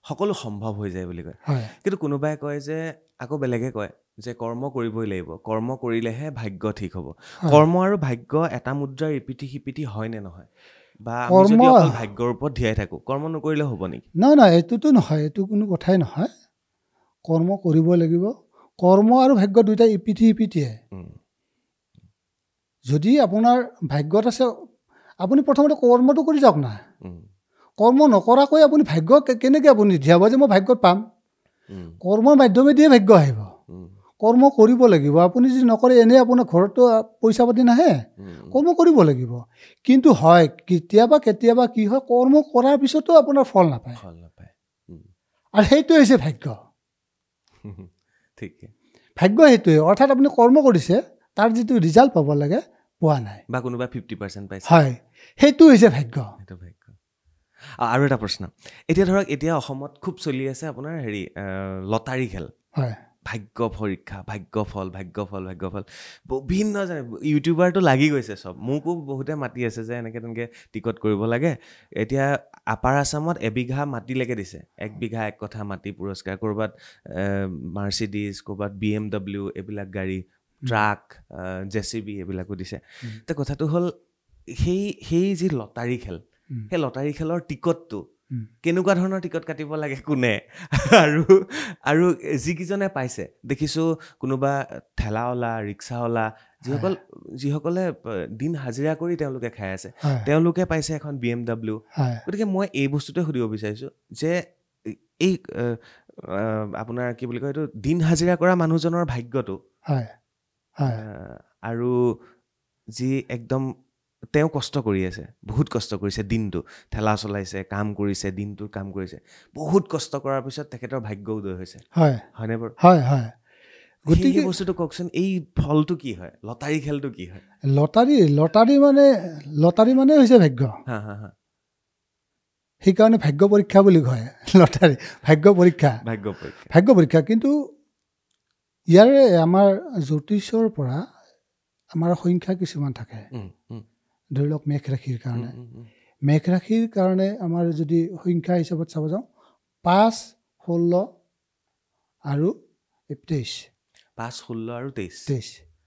সকলো সম্ভৱ হৈ যায় বুলি কয় কিন্তু কোনোবাই কয় যে আকৌ বেলেগে কয় যে কৰ্ম কৰিবই লাগিব কৰ্ম কৰিলেহে ভাগ্য ঠিক হ'ব কৰ্ম আৰু ভাগ্য এটা মুদ্ৰাৰ ইপিঠি সিপিঠি হয় নে নহয় বা আমি যদি অকল ভাগ্যৰ ওপৰত ধিয়াই থাকোঁ কৰ্ম নকৰিলে হ'ব নেকি নাই এইটোতো নহয় এইটো কোনো কথাই নহয় কৰ্ম কৰিব লাগিব কৰ্ম আৰু ভাগ্য দুইটা ইপিঠি সিপিঠিয়ে যদি আপোনাৰ ভাগ্যত আছে আপুনি প্ৰথমতে কৰ্মটো কৰি যাওক না কৰ্ম নকৰাকৈ আপুনি ভাগ্য কেনেকৈ আপুনি ধিয়াব যে মই ভাগ্যত পাম কৰ্মৰ মাধ্যমেদিয়ে ভাগ্য আহিব কৰ্ম কৰিব লাগিব আপুনি যদি নকৰে এনেই আপোনাৰ ঘৰতো পইচা পাতি নাহে কৰ্ম কৰিব লাগিব কিন্তু হয় কেতিয়াবা কি হয় কৰ্ম কৰাৰ পিছতো আপোনাৰ ফল নাপায় আৰু সেইটোৱে হৈছে ভাগ্য ভাগ্য সেইটোৱে অৰ্থাৎ আপুনি কৰ্ম কৰিছে তাৰ যিটো ৰিজাল্ট পাব লাগে পোৱা নাই বা কোনোবা 50% পাইছে হয় সেইটো হৈছে ভাগ্য আৰু এটা প্ৰশ্ন এতিয়া ধৰক এতিয়া অসমত খুব চলি আছে আপোনাৰ লটাৰী খেল হয় ভাগ্য পৰীক্ষা ভাগ্যফল বিভিন্ন ইউটিউবাৰটো লাগি গৈছে চব মোকো বহুতে মাতি আছে যে এনেকৈ তেনেকৈ টিকট কৰিব লাগে এতিয়া আপাৰ আছামত এবিঘা মাটিলৈকে দিছে 1 বিঘা 1 কঠা মাটি পুৰস্কাৰ ক'ৰবাত মাৰ্চিডিজ ক'ৰবাত BMW এইবিলাক গাড়ী ট্ৰাক JCB এইবিলাকো দিছে তো কথাটো হ'ল সেই যি লটাৰী খেল সেই লটাৰী খেলৰ টিকটটো কেনেকুৱা ধৰণৰ টিকট কাটিব লাগে কোনে আৰু যিকেইজনে পাইছে দেখিছোঁ কোনোবা ঠেলাৱালা ৰিক্সাৱালা যিসকলে দিন হাজিৰা কৰি তেওঁলোকে খাই আছে তেওঁলোকে পাইছে এখন BMW গতিকে মই এই বস্তুটোৱে সুধিব বিচাৰিছোঁ যে এই আপোনাৰ কি বুলি কয় এইটো দিন হাজিৰা কৰা মানুহজনৰ ভাগ্যটো আৰু যি একদম তেওঁ কষ্ট কৰি আছে বহুত কষ্ট কৰিছে দিনটো ঠেলা চলাইছে কাম কৰিছে দিনটো কাম কৰিছে বহুত কষ্ট কৰাৰ পিছত তেখেতৰ ভাগ্য উদয় হৈছে হয়নে বাৰু গতিকে বস্তুটো কওকচোন এই ফলটো কি হয় লটাৰী খেলটো কি হয় লটাৰী মানে হৈছে ভাগ্য সেইকাৰণে ভাগ্য পৰীক্ষা বুলি কয় লটাৰী ভাগ্য পৰীক্ষা কিন্তু ইয়াৰে আমাৰ জ্যোতিষৰ পৰা আমাৰ সংখ্যা কিছুমান থাকে ধৰি লওক মেঘ ৰাশিৰ কাৰণে আমাৰ যদি সংখ্যা হিচাপত চাব যাওঁ 5, 16 আৰু 23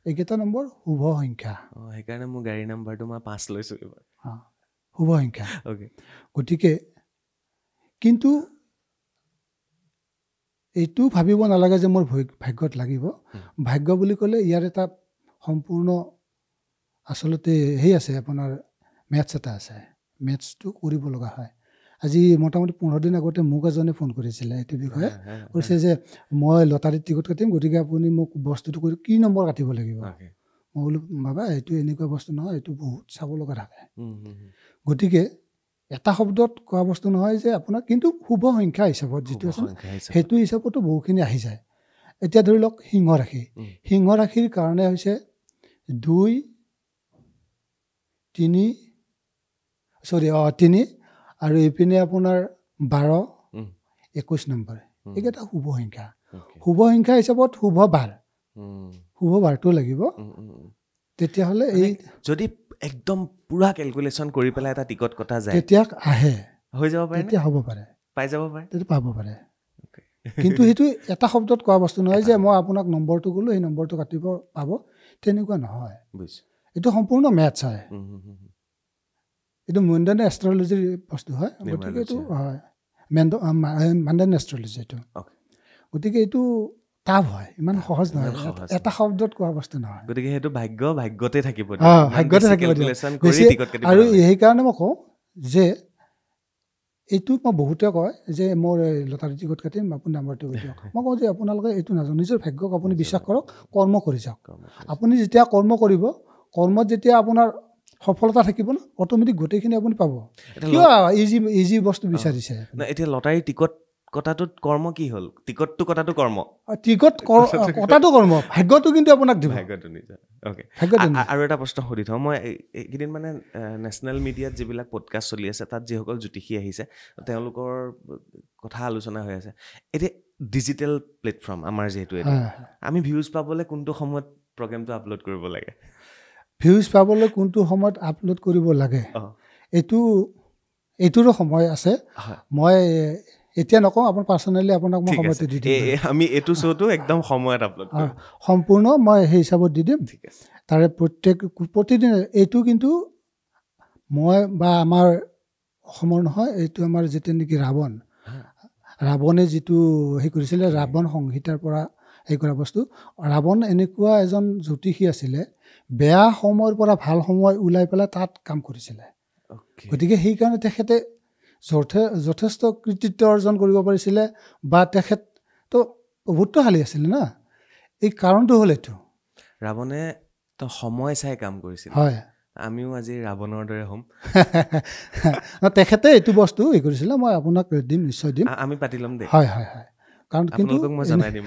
এইকেইটা নম্বৰ শুভ সংখ্যা সেইকাৰণে মোৰ গাড়ী নাম্বাৰটো মই 5 লৈছোঁ এইবাৰ শুভ সংখ্যা গতিকে কিন্তু এইটো ভাবিব নালাগে যে মোৰ ভাগ্যত লাগিব ভাগ্য বুলি ক'লে ইয়াৰ এটা সম্পূৰ্ণ আচলতে আছে আপোনাৰ মেথছ এটা আছে মেথছটো কৰিব লগা হয় আজি মোটামুটি 15 দিন আগতে মোক এজনে ফোন কৰিছিলে এইটো বিষয়ে কৈছে যে মই লটাৰীত টিকট কাটিম গতিকে আপুনি মোক বস্তুটো কৰি কি নম্বৰ কাটিব লাগিব মই বোলো বাবা এইটো এনেকুৱা বস্তু নহয় এইটো বহুত চাব লগা থাকে গতিকে এটা শব্দত কোৱা বস্তু নহয় যে আপোনাৰ কিন্তু শুভ সংখ্যা হিচাপত যিটো আছে সেইটো হিচাপতো বহুখিনি আহি যায় এতিয়া ধৰি লওক সিংহ ৰাশিৰ কাৰণে হৈছে 2, 3 আৰু এইপিনে আপোনাৰ 12 21 নম্বৰ এইকেইটা শুভ সংখ্যা Okay. শুভ সংখ্যা হিচাপত শুভ বাৰ উম, শুভ বাৰটো লাগিব তেতিয়াহ'লে এই যদি একদম পুৰা কেলকুলেশ্যন কৰি পেলাই এটা টিকট কটা যায় তেতিয়া আহে হৈ যাব পাৰে তেতিয়া হ'ব পাৰে পাই যাব পাৰে তেতিয়া পাব পাৰে কিন্তু সেইটো এটা শব্দত কোৱা বস্তু নহয় যে মই আপোনাক নম্বৰটো ক'লোঁ এই নম্বৰটো কাটিব পাব তেনেকুৱা নহয় বুজিছোঁ এইটো সম্পূৰ্ণ মেথছ হয় এইটো মণ্ডান এষ্ট্ৰলজিৰ বস্তু হয় গতিকে এইটো হয় মণ্ডান এষ্ট্ৰলজি এইটো গতিকে এইটো টাফ হয় ইমান সহজ নহয় এটা শব্দত কোৱা বস্তু নহয় গতিকে সেইটো ভাগ্যতে থাকিব ভাগ্যতে থাকিব আৰু সেইকাৰণে মই কওঁ যে এইটো মই বহুতে কয় যে মোৰ লটাৰী টিকট কাটিম আপুনি নাম্বাৰটো কৈ দিয়ক মই কওঁ যে আপোনালোকে এইটো নাজানো নিজৰ ভাগ্যক আপুনি বিশ্বাস কৰক কৰ্ম কৰি যাওক আপুনি যেতিয়া কৰ্ম কৰিব কৰ্মত যেতিয়া আপোনাৰ সফলতা থাকিব ন অট'মেটিক গোটেইখিনি আপুনি পাব কিয় ইজি বস্তু বিচাৰিছে এতিয়া লটাৰী টিকট কটাটোত কৰ্ম কি হ'ল টিকটটো কটাটো কৰ্ম টিকট কটাটো কৰ্ম ভাগ্যটো কিন্তু আপোনাক দিব ভাগ্যটো নিজৰ অ'কে আৰু এটা প্ৰশ্ন সুধি থওঁ মই এইকেইদিন মানে নেশ্যনেল মিডিয়াত যিবিলাক পডকাষ্ট চলি আছে তাত যিসকল জ্যোতিষী আহিছে তেওঁলোকৰ কথা আলোচনা হৈ আছে এতিয়া ডিজিটেল প্লেটফৰ্ম আমাৰ যিহেতু এইটো আমি ভিউজ পাবলৈ কোনটো সময়ত প্ৰগ্ৰেমটো আপলোড কৰিব লাগে ভিউজ পাবলৈ কোনটো সময়ত আপলোড কৰিব লাগে এইটোৰো সময় আছে মই এতিয়া নকওঁ আপোনাৰ পাৰ্চনেলি আপোনাক মই সময়টো দি দিম আমি এইটো শ্ব'টো একদম সময়ত আপলোড কৰিম সম্পূৰ্ণ মই সেই হিচাপত দি দিম তাৰে প্ৰতিদিনে এইটো কিন্তু মই বা আমাৰ অসমৰ নহয় এইটো আমাৰ যিটো নেকি ৰাৱণে যিটো হেৰি কৰিছিলে ৰাৱণ সংহিতাৰ পৰা হেৰি কৰা বস্তু ৰাৱণ এনেকুৱা এজন জ্যোতিষী আছিলে বেয়া সময়ৰ পৰা ভাল সময় ওলাই পেলাই তাত কাম কৰিছিলে গতিকে সেইকাৰণে তেখেতে যথেষ্ট কৃতিত্ব অৰ্জন কৰিব পাৰিছিলে বা তেখেততো অভূতশালী আছিলে না এই কাৰণটো হ'ল এইটো ৰাৱণে তো সময় চাই কাম কৰিছিল হয় আমিও আজি ৰাৱণৰ দৰে হ'ম তেখেতে এইটো বস্তু হেৰি কৰিছিলে মই আপোনাক দিম নিশ্চয় দিম আমি পাতি ল'ম দেই হয় হয় হয় কাৰণ কিন্তু মই জনাই দিম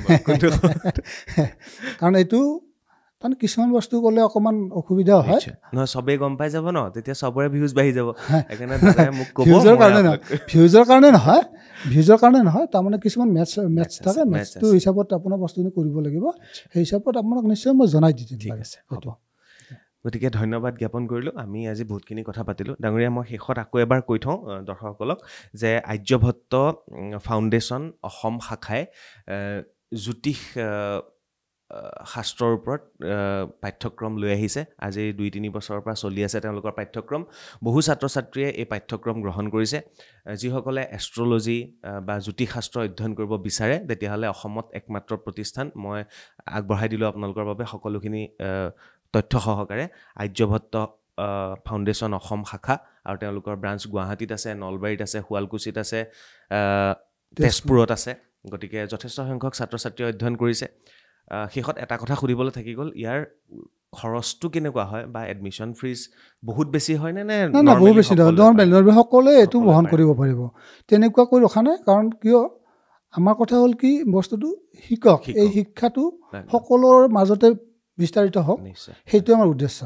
কাৰণ এইটো কাৰণ কিছুমান বস্তু ক'লে অকণমান অসুবিধা হয় নহয় চবেই গম পাই যাব ন তেতিয়া চবৰে ভিউজ বাঢ়ি যাব ভিউজৰ কাৰণে নহয় তাৰমানে কিছুমান মেথছ থাকে মেথছটো হিচাপত আপোনাৰ বস্তুখিনি কৰিব লাগিব সেই হিচাপত আপোনাক নিশ্চয় মই জনাই দি দিম ঠিক আছে হ'ব গতিকে ধন্যবাদ জ্ঞাপন কৰিলোঁ আমি আজি বহুতখিনি কথা পাতিলোঁ ডাঙৰীয়া মই শেষত আকৌ এবাৰ কৈ থওঁ দৰ্শকসকলক যে আৰ্যভট্ট ফাউণ্ডেশ্যন অসম শাখাই জ্যোতিষ শাস্ত্ৰৰ ওপৰত পাঠ্যক্ৰম লৈ আহিছে আজি 2-3 বছৰৰ পৰা চলি আছে তেওঁলোকৰ পাঠ্যক্ৰম বহু ছাত্ৰ ছাত্ৰীয়ে এই পাঠ্যক্ৰম গ্ৰহণ কৰিছে যিসকলে এষ্ট্ৰলজি বা জ্যোতিষ শাস্ত্ৰ অধ্যয়ন কৰিব বিচাৰে তেতিয়াহ'লে অসমত একমাত্ৰ প্ৰতিষ্ঠান মই আগবঢ়াই দিলোঁ আপোনালোকৰ বাবে সকলোখিনি তথ্য সহকাৰে আৰ্যভট্ট ফাউণ্ডেশ্যন অসম শাখা আৰু তেওঁলোকৰ ব্ৰাঞ্চ গুৱাহাটীত আছে নলবাৰীত আছে শুৱালকুছিত আছে তেজপুৰত আছে গতিকে যথেষ্ট সংখ্যক ছাত্ৰ ছাত্ৰীয়ে অধ্যয়ন কৰিছে শেষত এটা কথা সুধিবলৈ থাকি গ'ল ইয়াৰ খৰচটো কেনেকুৱা হয় বা এডমিশ্যন ফিজ বহুত বেছি হয় নে বহুত বেছি নৰ্মেল সকলোৱে এইটো বহন কৰিব পাৰিব তেনেকুৱা কৰি ৰখা নাই কাৰণ কিয় আমাৰ কথা হ'ল কি বস্তুটো শিকক এই শিক্ষাটো সকলোৰ মাজতে বিস্তাৰিত হওক সেইটো আমাৰ উদ্দেশ্য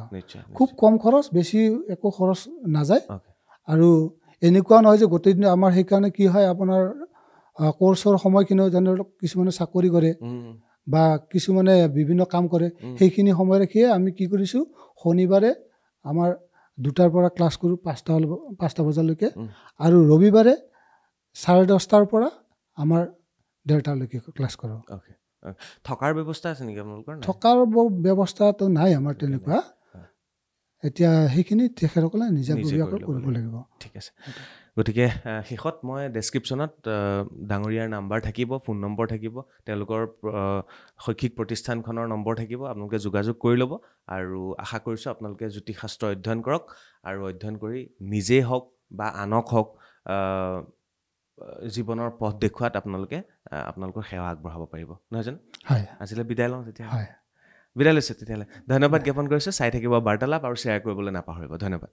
খুব কম খৰচ বেছি একো খৰচ নাযায় আৰু এনেকুৱা নহয় যে গোটেই দিন আমাৰ সেইকাৰণে কি হয় আপোনাৰ কোৰ্চৰ সময়খিনিও যেনে কিছুমানে চাকৰি কৰে বা কিছুমানে বিভিন্ন কাম কৰে সেইখিনি সময় ৰাখিয়ে আমি কি কৰিছোঁ শনিবাৰে আমাৰ 2টাৰ পৰা ক্লাছ কৰোঁ 5টা বজালৈকে আৰু ৰবিবাৰে 10:30 পৰা আমাৰ 1:30লৈকে ক্লাছ কৰোঁ থকাৰ ব্যৱস্থা আছে নেকি আপোনালোকৰ থকাৰ ব্যৱস্থাটো নাই আমাৰ তেনেকুৱা এতিয়া সেইখিনি তেখেতসকলে নিজাববীয়াকৈ কৰিব লাগিব ঠিক আছে গতিকে শেষত মই ডেছক্ৰিপশ্যনত ডাঙৰীয়াৰ নাম্বাৰ থাকিব ফোন নম্বৰ থাকিব তেওঁলোকৰ শৈক্ষিক প্ৰতিষ্ঠানখনৰ নম্বৰ থাকিব আপোনালোকে যোগাযোগ কৰি ল'ব আৰু আশা কৰিছোঁ আপোনালোকে জ্যোতিষ শাস্ত্ৰ অধ্যয়ন কৰক আৰু অধ্যয়ন কৰি নিজেই হওক বা আনক হওক জীৱনৰ পথ দেখুৱাত আপোনালোকে আপোনালোকৰ সেৱা আগবঢ়াব পাৰিব নহয় জানো হয় আজিলৈ বিদায় লওঁ তেতিয়া হয় বিদায় লৈছোঁ তেতিয়াহ'লে ধন্যবাদ জ্ঞাপন কৰিছোঁ চাই থাকিব বাৰ্তালাপ আৰু শ্বেয়াৰ কৰিবলৈ নাপাহৰিব ধন্যবাদ